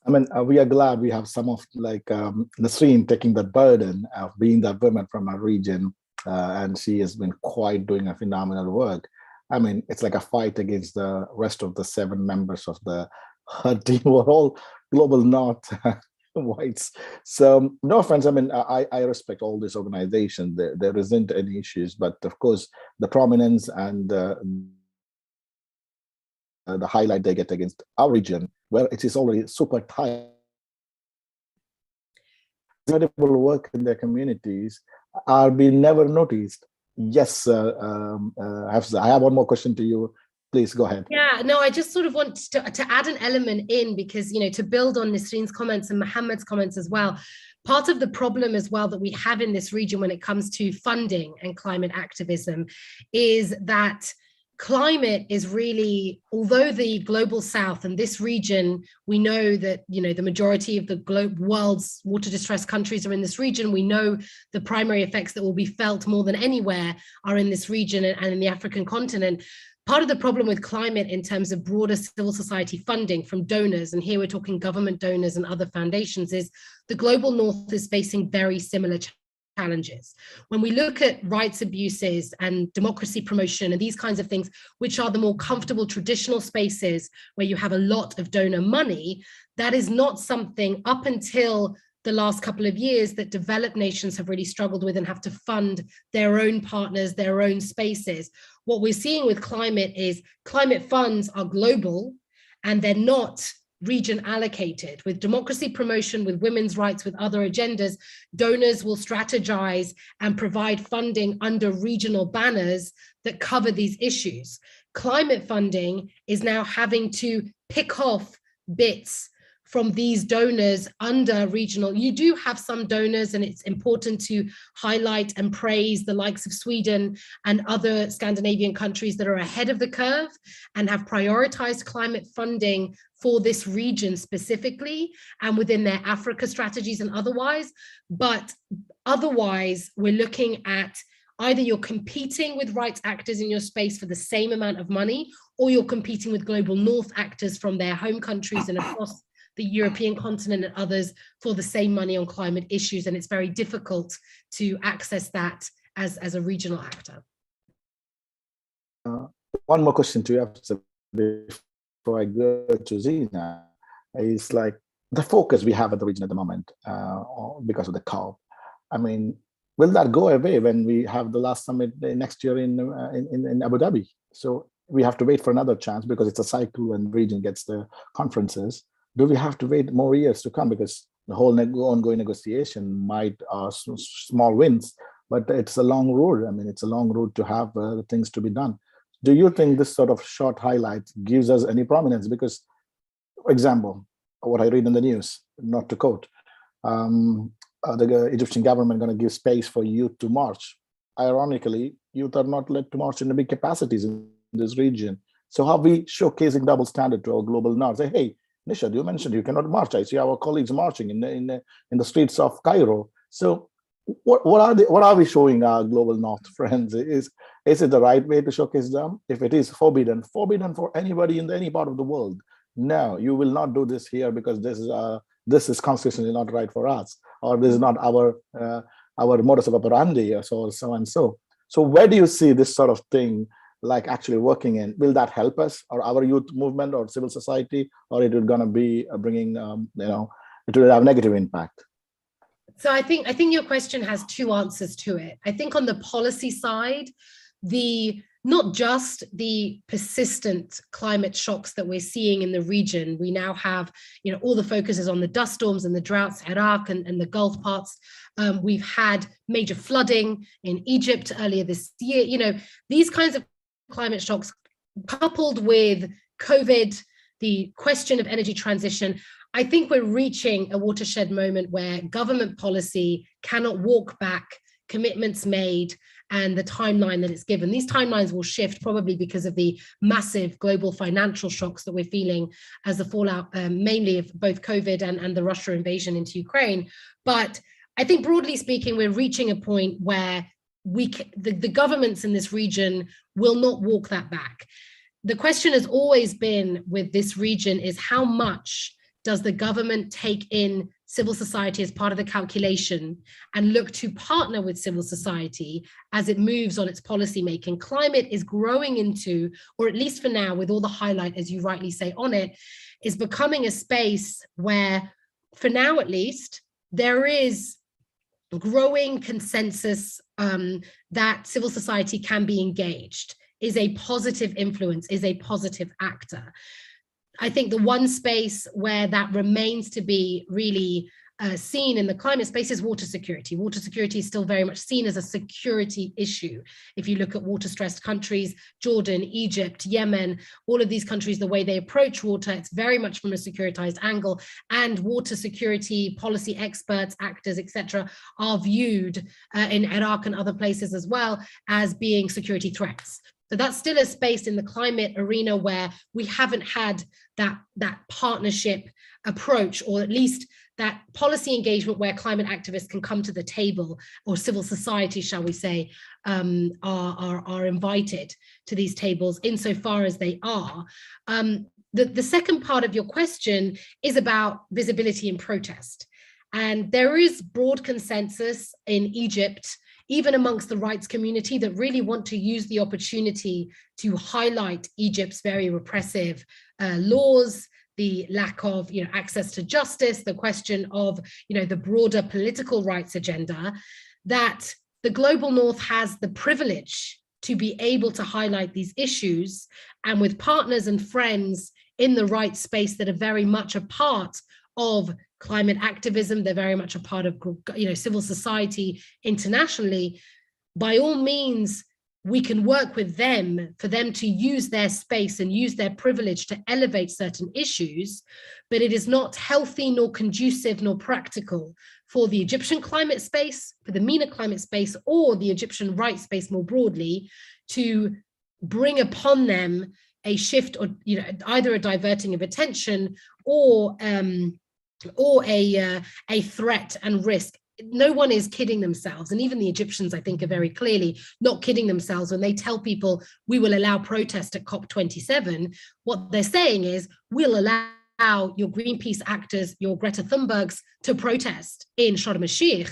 I mean, we are glad we have some of Nasreen taking the burden of being the woman from our region, and she has been quite doing a phenomenal work. I mean, it's like a fight against the rest of the 7 members of her team who are all global north whites. So no offense, I mean, I respect all these organizations. There isn't any issues, but of course, the prominence and the highlight they get against our region, where it is already super tight. Incredible work in their communities are being never noticed. Yes, I have one more question to you. Please go ahead. Yeah, no, I just sort of want to add an element in, because, to build on Nasreen's comments and Mohammed's comments as well. Part of the problem as well that we have in this region when it comes to funding and climate activism is that climate is really, although the global south and this region, we know that, the majority of the world's water distressed countries are in this region. We know the primary effects that will be felt more than anywhere are in this region and in the African continent. Part of the problem with climate in terms of broader civil society funding from donors, and here we're talking government donors and other foundations, is the global north is facing very similar challenges. When we look at rights abuses and democracy promotion and these kinds of things, which are the more comfortable traditional spaces where you have a lot of donor money, that is not something up until the last couple of years that developed nations have really struggled with and have to fund their own partners, their own spaces. What we're seeing with climate is climate funds are global and they're not region allocated. With democracy promotion, with women's rights, with other agendas, donors will strategize and provide funding under regional banners that cover these issues. Climate funding is now having to pick off bits from these donors under regional. You do have some donors, and it's important to highlight and praise the likes of Sweden and other Scandinavian countries that are ahead of the curve and have prioritized climate funding for this region specifically and within their Africa strategies and otherwise. But otherwise, we're looking at either you're competing with rights actors in your space for the same amount of money, or you're competing with global North actors from their home countries and across the European continent and others for the same money on climate issues. And it's very difficult to access that as a regional actor. One more question to you before I go to Zina is like the focus we have at the region at the moment because of the COP. I mean, will that go away when we have the last summit next year in Abu Dhabi? So we have to wait for another chance because it's a cycle when the region gets the conferences. Do we have to wait more years to come? Because the whole ongoing negotiation might small wins, but it's a long road. I mean, it's a long road to have things to be done. Do you think this sort of short highlight gives us any prominence? Because, for example, what I read in the news, not to quote, the Egyptian government going to give space for youth to march. Ironically, youth are not led to march in the big capacities in this region. So how are we showcasing double standard to our global north? Say, hey, Nishad, you mentioned you cannot march. I see our colleagues marching in the streets of Cairo. So what are we showing our global north friends? Is it the right way to showcase them? If it is forbidden for anybody in any part of the world, no, you will not do this here because this is constitutionally not right for us, or this is not our modus operandi, or so and so. So where do you see this sort of thing like actually working in? Will that help us or our youth movement or civil society, or it is going to be bringing, it will have negative impact? So I think your question has two answers to it. I think on the policy side, not just the persistent climate shocks that we're seeing in the region. We now have, all the focus is on the dust storms and the droughts, Iraq and the Gulf parts. We've had major flooding in Egypt earlier this year. These kinds of climate shocks coupled with COVID, the question of energy transition, I think we're reaching a watershed moment where government policy cannot walk back commitments made and the timeline that it's given. These timelines will shift probably because of the massive global financial shocks that we're feeling as the fallout mainly of both COVID and the Russia invasion into Ukraine. But I think broadly speaking, we're reaching a point where the governments in this region will not walk that back. The question has always been with this region is how much does the government take in civil society as part of the calculation and look to partner with civil society as it moves on its policy making? Climate is growing into, or at least for now, with all the highlight, as you rightly say, on it, is becoming a space where, for now at least, there is growing consensus that civil society can be engaged, is a positive influence, is a positive actor. I think the one space where that remains to be really seen in the climate space is water security. Water security is still very much seen as a security issue. If you look at water-stressed countries, Jordan, Egypt, Yemen, all of these countries, the way they approach water, it's very much from a securitized angle, and water security policy experts, actors, etc., are viewed in Iraq and other places as well as being security threats. So that's still a space in the climate arena where we haven't had that partnership approach, or at least that policy engagement where climate activists can come to the table, or civil society, shall we say, are invited to these tables insofar as they are. The second part of your question is about visibility and protest. And there is broad consensus in Egypt, even amongst the rights community, that really want to use the opportunity to highlight Egypt's very repressive laws, the lack of access to justice, the question of the broader political rights agenda, that the global north has the privilege to be able to highlight these issues, and with partners and friends in the right space that are very much a part of climate activism, they're very much a part of civil society internationally. By all means, we can work with them for them to use their space and use their privilege to elevate certain issues, but it is not healthy nor conducive nor practical for the Egyptian climate space, for the MENA climate space, or the Egyptian rights space more broadly, to bring upon them a shift, or either a diverting of attention or a threat and risk. No one is kidding themselves, and even the Egyptians, I think, are very clearly not kidding themselves when they tell people we will allow protest at COP27. What they're saying is we'll allow your Greenpeace actors, your Greta Thunbergs, to protest in Sharm el-Sheikh.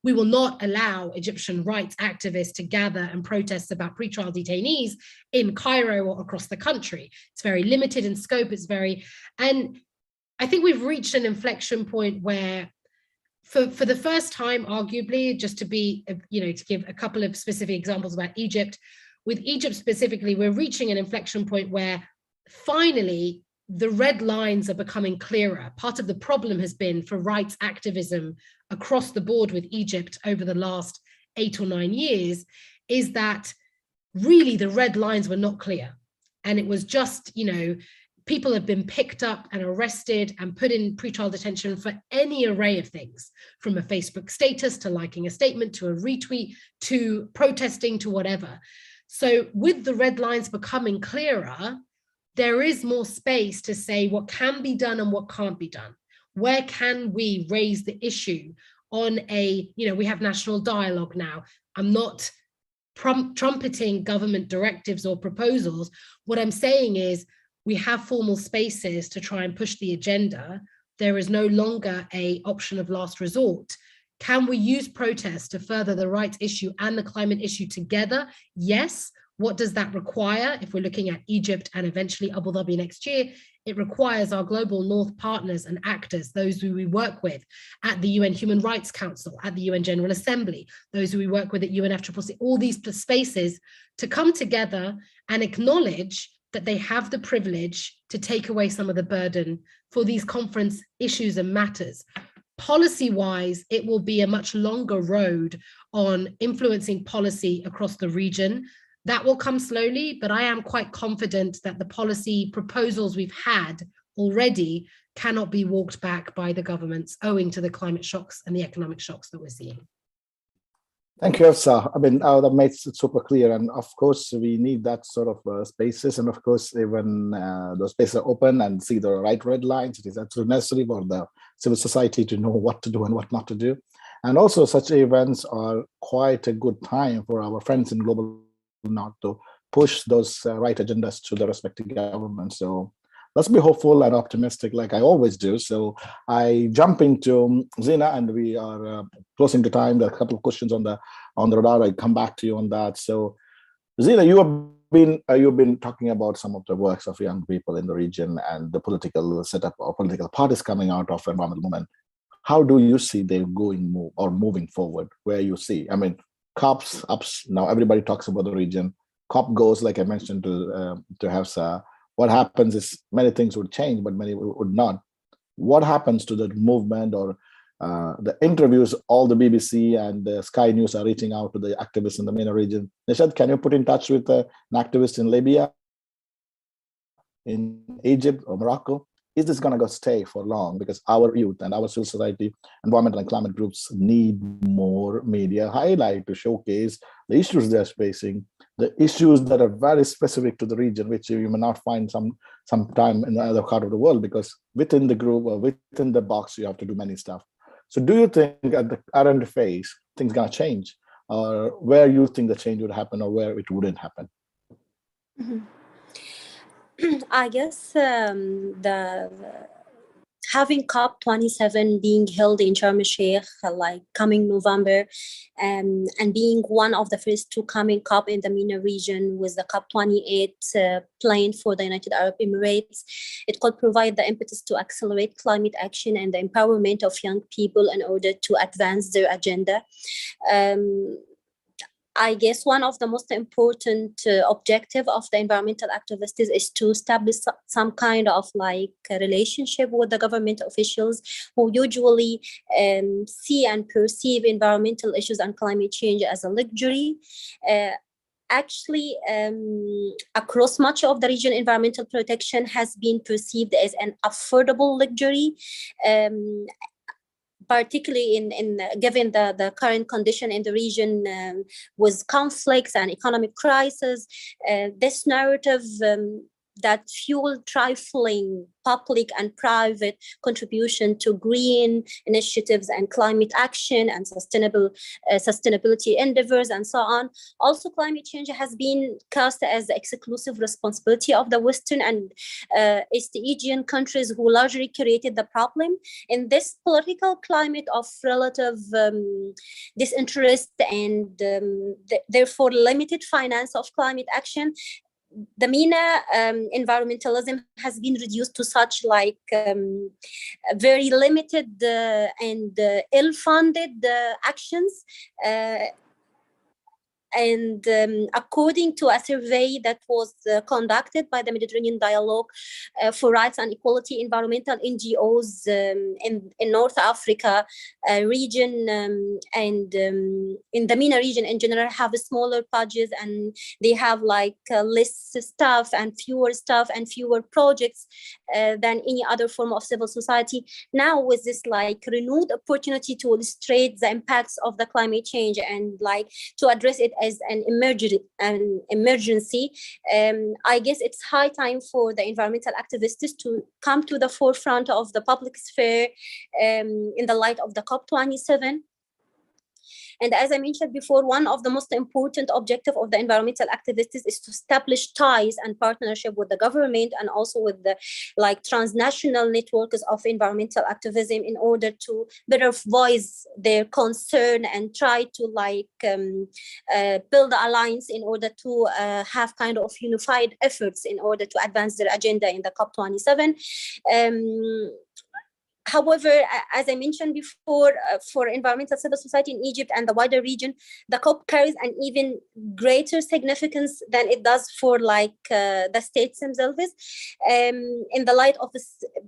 We will not allow Egyptian rights activists to gather and protest about pretrial detainees in Cairo or across the country. It's very limited in scope. And I think we've reached an inflection point where, for the first time, arguably, just to give a couple of specific examples about Egypt, with Egypt specifically, we're reaching an inflection point where finally the red lines are becoming clearer. Part of the problem has been for rights activism across the board with Egypt over the last 8 or 9 years is that really the red lines were not clear. And it was just, people have been picked up and arrested and put in pretrial detention for any array of things, from a Facebook status to liking a statement to a retweet to protesting to whatever. So with the red lines becoming clearer, there is more space to say what can be done and what can't be done. Where can we raise the issue on we have national dialogue now. I'm not trumpeting government directives or proposals. What I'm saying is we have formal spaces to try and push the agenda. There is no longer an option of last resort. Can we use protest to further the rights issue and the climate issue together? Yes. What does that require? If we're looking at Egypt and eventually Abu Dhabi next year, it requires our global North partners and actors, those who we work with at the UN Human Rights Council, at the UN General Assembly, those who we work with at UNFCCC, all these spaces to come together and acknowledge that they have the privilege to take away some of the burden for these conference issues and matters. Policy-wise, it will be a much longer road on influencing policy across the region. That will come slowly, but I am quite confident that the policy proposals we've had already cannot be walked back by the governments owing to the climate shocks and the economic shocks that we're seeing. Thank you, Hafsa. That makes it super clear. And of course, we need that sort of spaces. And of course, when those spaces are open and see the right red lines, it is absolutely necessary for the civil society to know what to do and what not to do. And also, such events are quite a good time for our friends in global not to push those right agendas to the respective governments. So let's be hopeful and optimistic like I always do. So I jump into Zina, and we are closing the time. There are a couple of questions on the radar. I come back to you on that. So Zina, you've been talking about some of the works of young people in the region and the political setup or political parties coming out of environmental movement. How do you see them moving forward? Where you see, COPs, ups, now everybody talks about the region. COP goes, like I mentioned to Hafsa, what happens is many things would change, but many would not. What happens to the movement or the interviews all the BBC and the Sky News are reaching out to the activists in the MENA region? Nishad, can you put in touch with an activist in Libya, in Egypt or Morocco? Is this going to stay for long? Because our youth and our civil society, environmental and climate groups need more media highlight to showcase the issues they're facing, the issues that are very specific to the region, which you may not find sometime in the other part of the world, because within the group or within the box, you have to do many stuff. So do you think at the current phase, things are going to change? Or where you think the change would happen or where it wouldn't happen? Mm-hmm. I guess having COP27 being held in Sharm el-Sheikh like coming November, and being one of the first two coming COP in the MENA region with the COP28 planned for the United Arab Emirates, it could provide the impetus to accelerate climate action and the empowerment of young people in order to advance their agenda. I guess one of the most important objective of the environmental activists is to establish some kind of like a relationship with the government officials who usually see and perceive environmental issues and climate change as a luxury. actually, across much of the region, environmental protection has been perceived as an affordable luxury, particularly given the current condition in the region with conflicts and economic crisis. This narrative that fuel trifling public and private contribution to green initiatives and climate action and sustainability endeavors and so on. Also, climate change has been cast as the exclusive responsibility of the Western and East Asian countries who largely created the problem. In this political climate of relative disinterest and therefore limited finance of climate action, the MENA environmentalism has been reduced to such like very limited and ill-funded actions. And according to a survey that was conducted by the Mediterranean Dialogue for Rights and Equality, environmental NGOs in North Africa region and in the MENA region in general have smaller budgets, and they have like less staff and fewer projects than any other form of civil society. Now with this like renewed opportunity to illustrate the impacts of the climate change and like to address it as an emergency, I guess it's high time for the environmental activists to come to the forefront of the public sphere in the light of the COP27. And as I mentioned before, one of the most important objectives of the environmental activists is to establish ties and partnership with the government and also with the like transnational networks of environmental activism in order to better voice their concern and try to like build an alliance in order to have kind of unified efforts in order to advance their agenda in the COP27. However, as I mentioned before, for environmental civil society in Egypt and the wider region, the COP carries an even greater significance than it does for like the states themselves. In the light of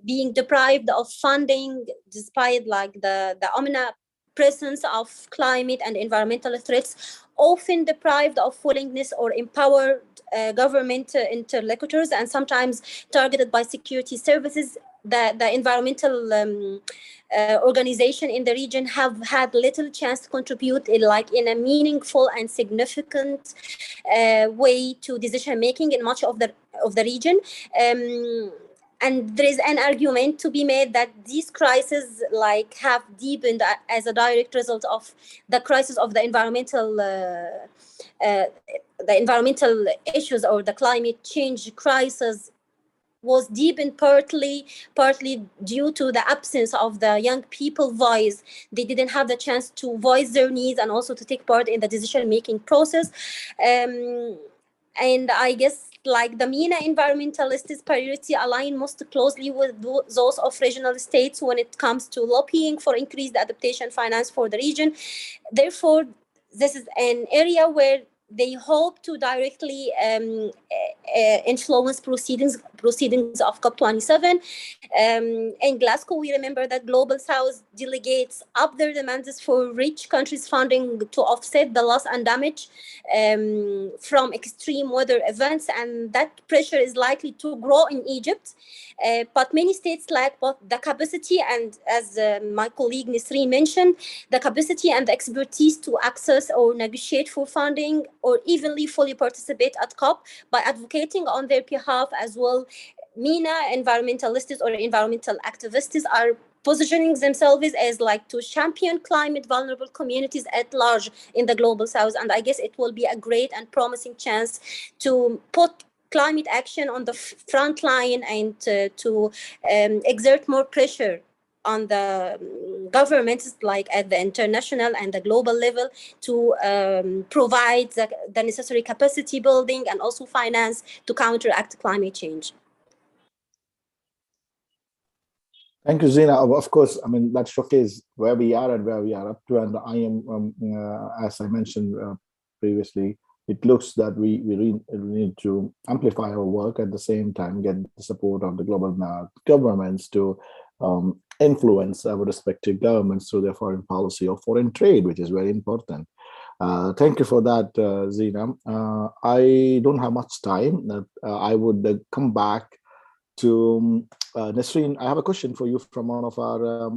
being deprived of funding, despite like the omnipresence of climate and environmental threats, often deprived of willingness or empowered government interlocutors, and sometimes targeted by security services, the environmental organization in the region have had little chance to contribute in a meaningful and significant way to decision making in much of the region. And there is an argument to be made that these crises have deepened as a direct result of the crisis of the environmental issues, or the climate change crisis was deepened partly due to the absence of the young people voice. They didn't have the chance to voice their needs and also to take part in the decision-making process. And I guess the MENA environmentalists' priority align most closely with those of regional states when it comes to lobbying for increased adaptation finance for the region. Therefore, this is an area where they hope to directly influence proceedings of COP27. In Glasgow, we remember that Global South delegates up their demands for rich countries funding to offset the loss and damage from extreme weather events, and that pressure is likely to grow in Egypt. But many states lack both the capacity and, as my colleague Nisreen mentioned, the capacity and the expertise to access or negotiate for funding or evenly fully participate at COP. By advocating on their behalf as well, MENA environmentalists or environmental activists are positioning themselves as to champion climate vulnerable communities at large in the Global South. And I guess it will be a great and promising chance to put climate action on the front line and to exert more pressure on the governments at the international and the global level to provide the necessary capacity building and also finance to counteract climate change. Thank you, Zina. Of course, I mean, that showcases where we are and where we are up to. And I am, as I mentioned previously, it looks that we really need to amplify our work, at the same time get the support of the global governments to influence our respective governments through their foreign policy or foreign trade, which is very important. Thank you for that, Zina. I don't have much time. I would come back to Nasreen. I have a question for you from one of our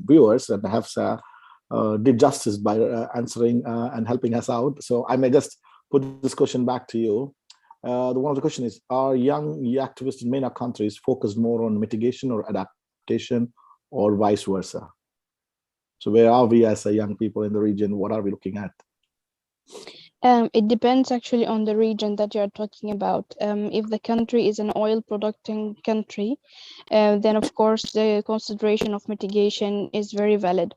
viewers, and Hafsa did justice by answering and helping us out. So I may just put this question back to you. One of the questions is: are young activists in MENA countries focused more on mitigation or adaptation, or vice versa? So where are we as young people in the region? What are we looking at? It depends actually on the region that you're talking about. If the country is an oil producing country, then of course the consideration of mitigation is very valid.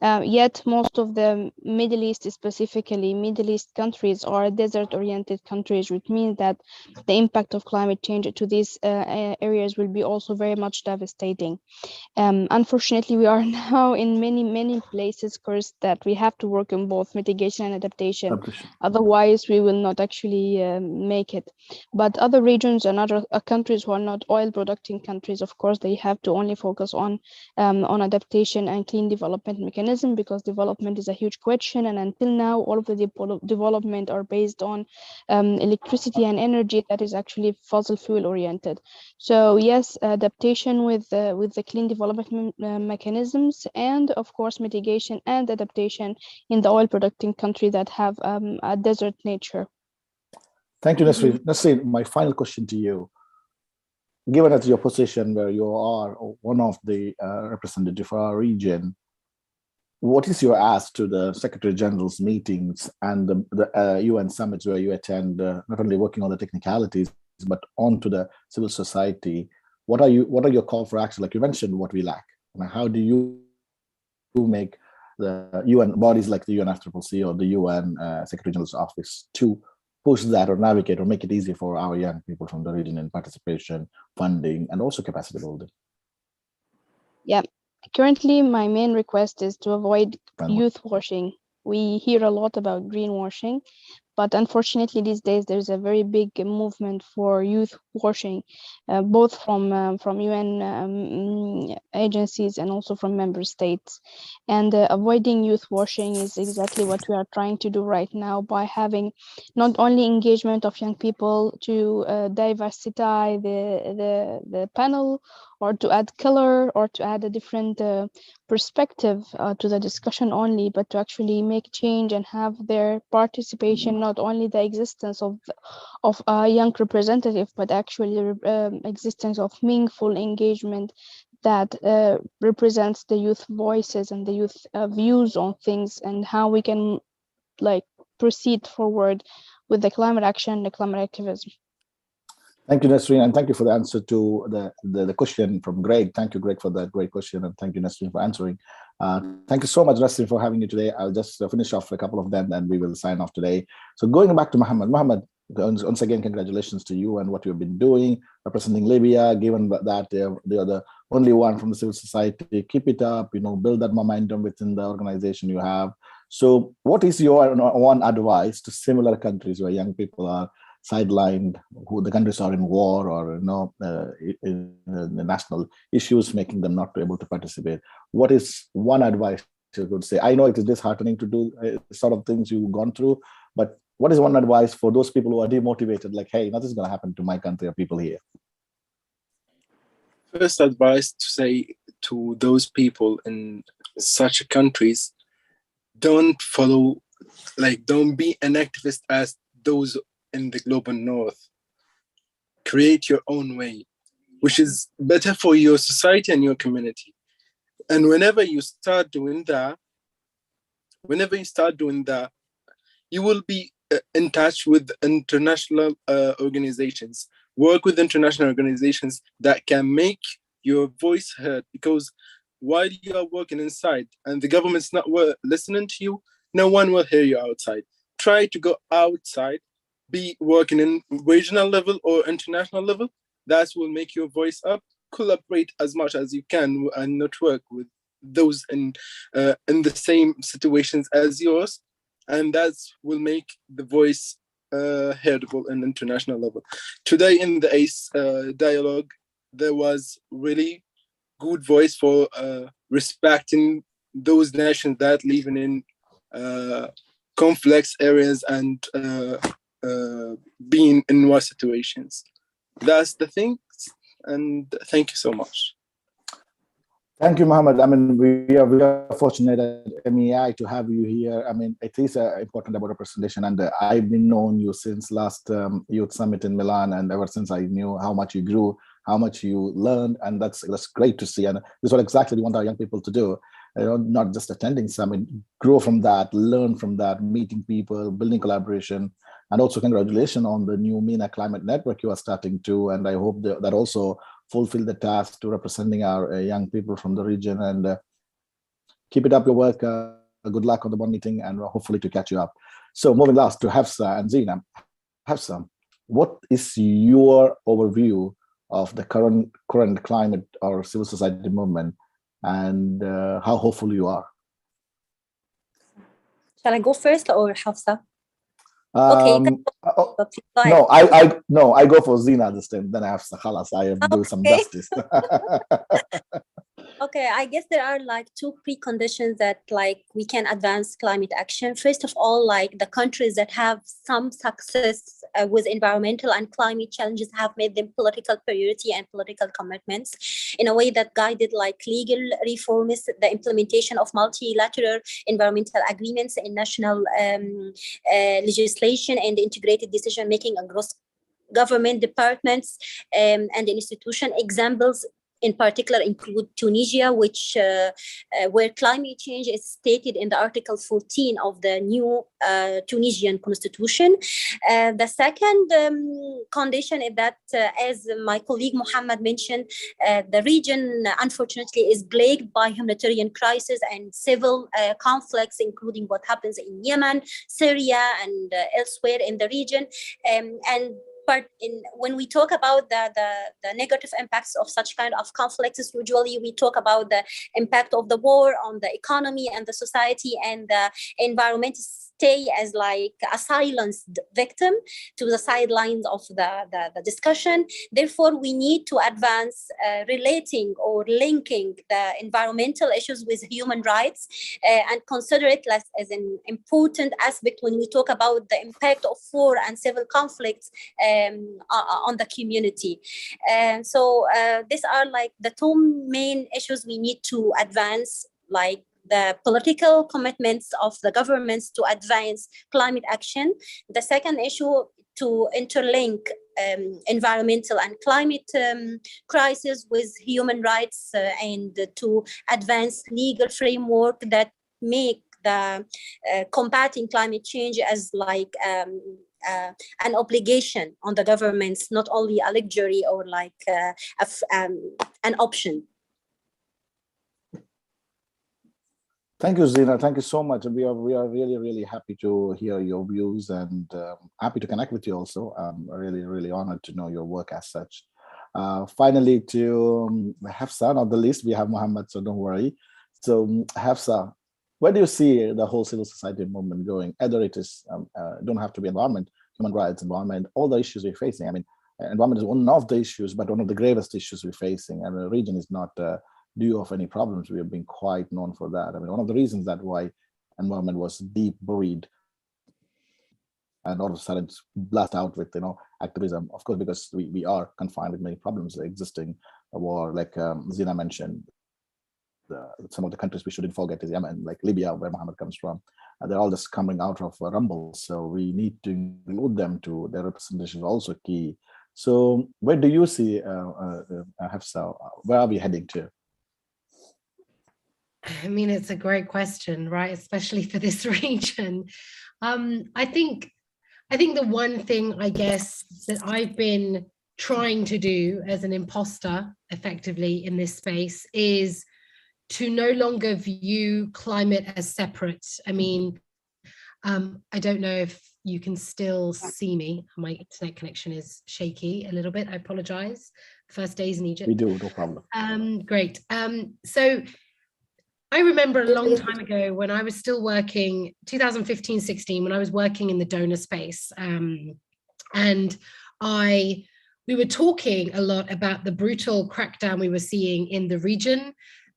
Yet most of the Middle East, specifically Middle East countries, are desert-oriented countries, which means that the impact of climate change to these areas will be also very much devastating. Unfortunately, we are now in many places cursed that we have to work on both mitigation and adaptation. Otherwise, we will not actually make it. But other regions and other countries who are not oil-producing countries, of course, they have to only focus on adaptation and clean development mechanism, because development is a huge question. And until now, all of the development are based on electricity and energy that is actually fossil fuel oriented. So yes, adaptation with the clean development mechanisms, and of course mitigation and adaptation in the oil producing country that have a desert nature. Thank you, Nasreen. Nasreen, my final question to you. Given that your position where you are one of the representatives for our region, what is your ask to the Secretary General's meetings and the UN summits where you attend, not only working on the technicalities, but on to the civil society? What are your call for action? Like you mentioned, what we lack. And how do you make the UN bodies like the UNFCCC or the UN Secretary General's office to push that or navigate or make it easy for our young people from the region in participation, funding, and also capacity building? Yeah, currently my main request is to avoid youth washing. We hear a lot about greenwashing, but unfortunately these days there's a very big movement for youth washing, both from UN agencies and also from member states. And avoiding youth washing is exactly what we are trying to do right now by having not only engagement of young people to diversify the panel, or to add color, or to add a different perspective to the discussion only, but to actually make change and have their participation, not only the existence of a young representative, but actually existence of meaningful engagement that represents the youth voices and the youth views on things, and how we can proceed forward with the climate action, the climate activism. Thank you, Nasreen, and thank you for the answer to the question from Greg. Thank you, Greg, for that great question, and thank you, Nasreen, for answering. Thank you so much, Nasreen, for having you today. I'll just finish off a couple of them, and we will sign off today. So going back to Mohammed. Mohammed, once again, congratulations to you and what you've been doing, representing Libya, given that you're the only one from the civil society. Keep it up, build that momentum within the organization you have. So what is your one advice to similar countries where young people are sidelined, who the countries are in war, or in the national issues making them not able to participate? What is one advice you could say? I know it is disheartening to do sort of things you've gone through, but what is one advice for those people who are demotivated, like, hey, nothing's going to happen to my country or people here? First advice to say to those people in such countries, don't be an activist as those in the global north. Create your own way, which is better for your society and your community. And whenever you start doing that, you will be in touch with international organizations. Work with international organizations that can make your voice heard, because while you are working inside and the government's not listening to you, no one will hear you outside. Try to go outside, be working in regional level or international level. That will make your voice up. Collaborate as much as you can and network with those in the same situations as yours, and that will make the voice heardable in international level. Today in the ACE dialogue, there was really good voice for respecting those nations that living in complex areas and being in war situations. That's the thing, and thank you so much. Thank you, Mohammed. I mean, we are fortunate at MEI to have you here. I mean, it is important about representation, and I've been knowing you since last Youth Summit in Milan, and ever since I knew how much you grew, how much you learned, and that's great to see. And this is what exactly we want our young people to do. Not just attending summit, grow from that, learn from that, meeting people, building collaboration, and also congratulations on the new MENA Climate Network you are starting to. And I hope that also fulfill the task to representing our young people from the region. And keep it up your work. Good luck on the Bonn meeting, and hopefully to catch you up. So moving last to Hafsa and Zina. Hafsa, what is your overview of the current climate or civil society movement, and how hopeful you are? Shall I go first or Hafsa? Okay. I go for Zina this time. Then I have Khalas. I have to do some justice. Okay, I guess there are like two preconditions that like we can advance climate action. First of all, like the countries that have some success with environmental and climate challenges have made them political priority and political commitments in a way that guided like legal reforms, the implementation of multilateral environmental agreements in national legislation and integrated decision-making across government departments and institution. Examples in particular include Tunisia, which where climate change is stated in the Article 14 of the new Tunisian constitution. The second condition is that, as my colleague Mohammed mentioned, the region unfortunately is plagued by humanitarian crisis and civil conflicts, including what happens in Yemen, Syria, and elsewhere in the region. But when we talk about the negative impacts of such kind of conflicts, usually we talk about the impact of the war on the economy and the society, and the environment stay as like a silenced victim to the sidelines of the discussion. Therefore, we need to advance relating or linking the environmental issues with human rights and consider it as an important aspect when we talk about the impact of war and civil conflicts on the community. And so these are like the two main issues we need to advance, like the political commitments of the governments to advance climate action. The second issue, to interlink environmental and climate crisis with human rights and to advance legal framework that make the combating climate change as like an obligation on the governments, not only a luxury or like an option. Thank you, Zina. Thank you so much. We are really, really happy to hear your views and happy to connect with you also. I'm really, really honored to know your work as such. Finally, to Hafsa, not the least, we have Mohammed, so don't worry. So Hafsa, where do you see the whole civil society movement going? Either it is, don't have to be environment, human rights, environment, all the issues we're facing. I mean, environment is one of the issues, but one of the gravest issues we're facing, and the region is not due of any problems. We have been quite known for that. I mean, one of the reasons that why environment was deep buried and all of a sudden blast out with, activism, of course, because we are confined with many problems existing, war, like Zina mentioned. Some of the countries we shouldn't forget is Yemen, like Libya, where Mohammed comes from. They're all just coming out of rumble. So we need to include them to their representation is also key. So where do you see, Hafsa, where are we heading to? I mean, it's a great question, right? Especially for this region. I think the one thing, I guess, that I've been trying to do as an imposter effectively in this space is to no longer view climate as separate. I mean, I don't know if you can still see me. My internet connection is shaky a little bit. I apologize. First days in Egypt. We do, no problem. Great. So I remember a long time ago when I was still working, 2015-16, when I was working in the donor space. And we were talking a lot about the brutal crackdown we were seeing in the region,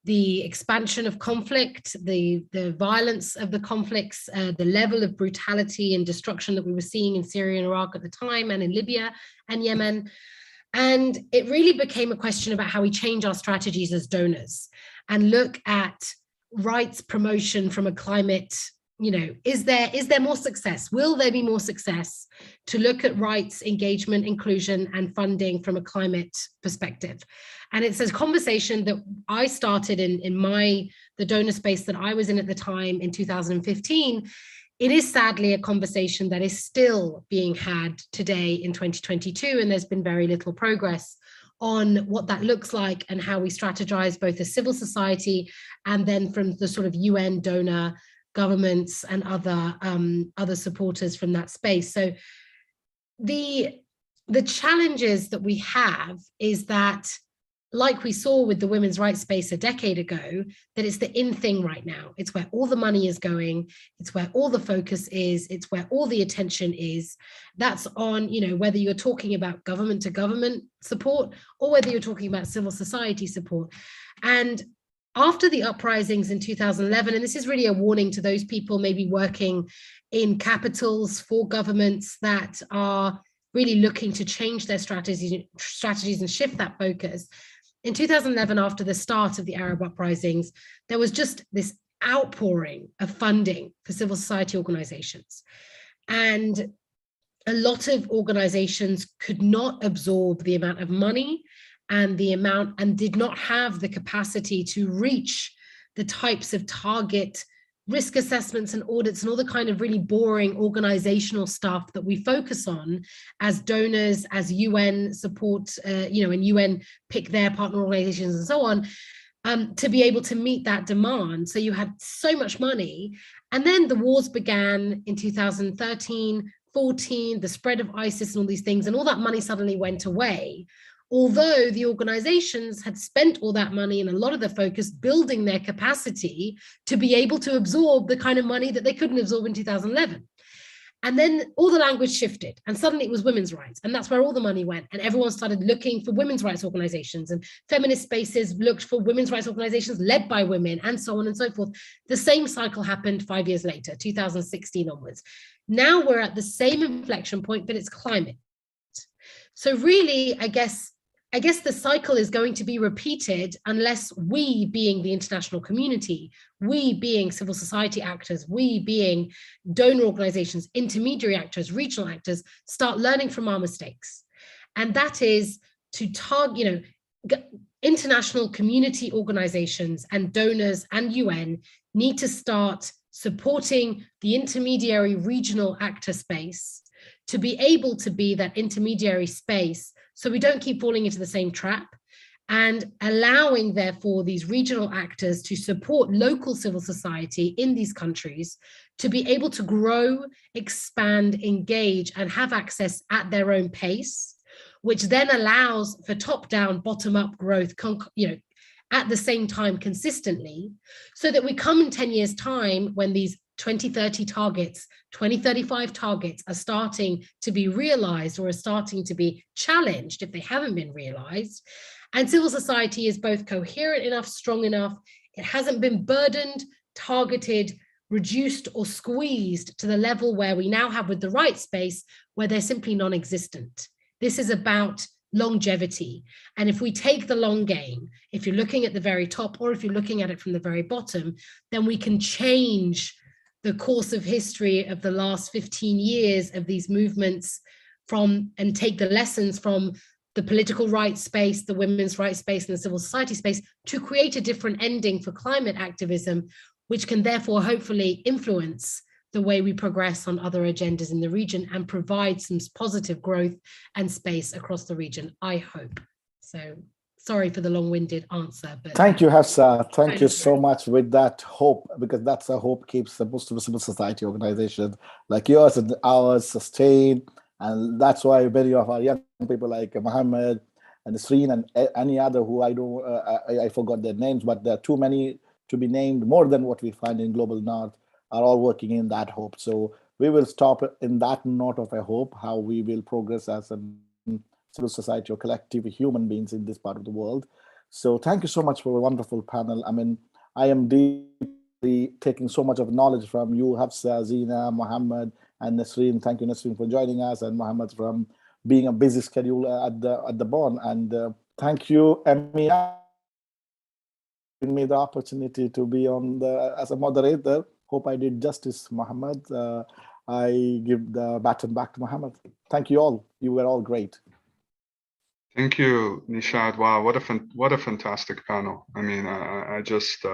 the expansion of conflict, the violence of the conflicts, the level of brutality and destruction that we were seeing in Syria and Iraq at the time, and in Libya and Yemen. And it really became a question about how we change our strategies as donors and look at rights promotion from a climate, is there more success? Will there be more success to look at rights, engagement, inclusion, and funding from a climate perspective? And it's a conversation that I started in the donor space that I was in at the time in 2015. It is sadly a conversation that is still being had today in 2022, and there's been very little progress on what that looks like and how we strategize both as civil society and then from the sort of UN donor governments and other supporters from that space. So the challenges that we have is that, like we saw with the women's rights space a decade ago, that it's the in thing right now. It's where all the money is going. It's where all the focus is. It's where all the attention is. That's on, whether you're talking about government to government support or whether you're talking about civil society support. And after the uprisings in 2011, and this is really a warning to those people maybe working in capitals for governments that are really looking to change their strategies and shift that focus. In 2011, after the start of the Arab uprisings, there was just this outpouring of funding for civil society organizations. And a lot of organizations could not absorb the amount of money and did not have the capacity to reach the types of target risk assessments and audits and all the kind of really boring organizational stuff that we focus on as donors, as UN support, and UN pick their partner organizations and so on, to be able to meet that demand. So you had so much money. And then the wars began in 2013, 14, the spread of ISIS and all these things, and all that money suddenly went away. Although the organizations had spent all that money and a lot of the focus building their capacity to be able to absorb the kind of money that they couldn't absorb in 2011. And then all the language shifted and suddenly it was women's rights. And that's where all the money went. And everyone started looking for women's rights organizations, and feminist spaces looked for women's rights organizations led by women, and so on and so forth. The same cycle happened 5 years later, 2016 onwards. Now we're at the same inflection point, but it's climate. So really, I guess the cycle is going to be repeated unless we, being the international community, we being civil society actors, we being donor organizations, intermediary actors, regional actors, start learning from our mistakes. And that is to target, international community organizations and donors and UN need to start supporting the intermediary regional actor space to be able to be that intermediary space, so we don't keep falling into the same trap, and allowing, therefore, these regional actors to support local civil society in these countries to be able to grow, expand, engage, and have access at their own pace, which then allows for top-down, bottom-up growth, at the same time consistently, so that we come in 10 years' time when these 2030 targets, 2035 targets are starting to be realized or are starting to be challenged if they haven't been realized. And civil society is both coherent enough, strong enough, it hasn't been burdened, targeted, reduced or squeezed to the level where we now have with the right space, where they're simply non-existent. This is about longevity. And if we take the long game, if you're looking at the very top or if you're looking at it from the very bottom, then we can change the course of history of the last 15 years of these movements and take the lessons from the political rights space, the women's rights space, and the civil society space to create a different ending for climate activism, which can therefore hopefully influence the way we progress on other agendas in the region and provide some positive growth and space across the region, I hope. So sorry for the long-winded answer. But thank you, Hafsa. Thank you so much. With that hope, because that's a hope keeps most of the civil society organizations like yours and ours sustained. And that's why many of our young people like Mohammed and Sreen and any other who I forgot their names, but there are too many to be named, more than what we find in Global North, are all working in that hope. So we will stop in that note of a hope, how we will progress as a civil society or collective human beings in this part of the world. So thank you so much for a wonderful panel. I mean, I am deeply taking so much of knowledge from you, Hafsa, Zina, Mohammed, and Nasreen. Thank you, Nasreen, for joining us, and Mohammed from being a busy schedule at the Bonn. And thank you, MEI, giving me the opportunity to be on as a moderator. Hope I did justice, Mohammed. I give the baton back to Mohammed. Thank you all. You were all great. Thank you, Nishad. Wow, what a fantastic panel. I mean, I just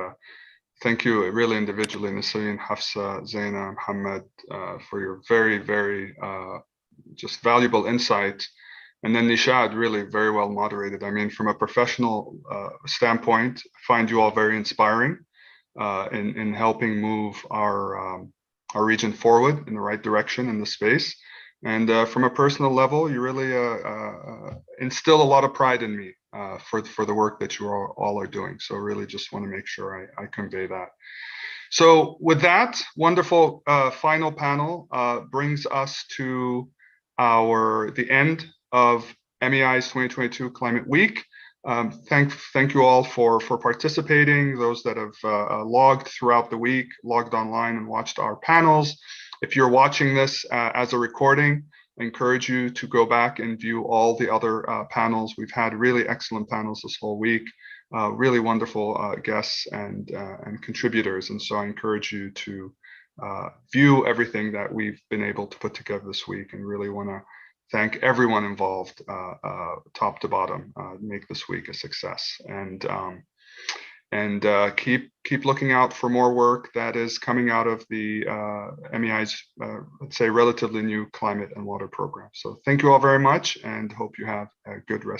thank you really individually, Nasreen, Hafsa, Zaina, Mohammed, for your very, very just valuable insight. And then Nishad, really very well moderated. I mean, from a professional standpoint, I find you all very inspiring in helping move our region forward in the right direction in the space. And from a personal level, you really instill a lot of pride in me for the work that you all are doing. So really just want to make sure I convey that. So with that wonderful final panel brings us to the end of MEI's 2022 Climate Week. Thank you all for participating, those that have logged throughout the week, logged online and watched our panels. If you're watching this as a recording, I encourage you to go back and view all the other panels. We've had really excellent panels this whole week, really wonderful guests and contributors. And so I encourage you to view everything that we've been able to put together this week, and really want to thank everyone involved, top to bottom, make this week a success. And keep looking out for more work that is coming out of the MEI's, let's say, relatively new climate and water program. So thank you all very much, and hope you have a good rest.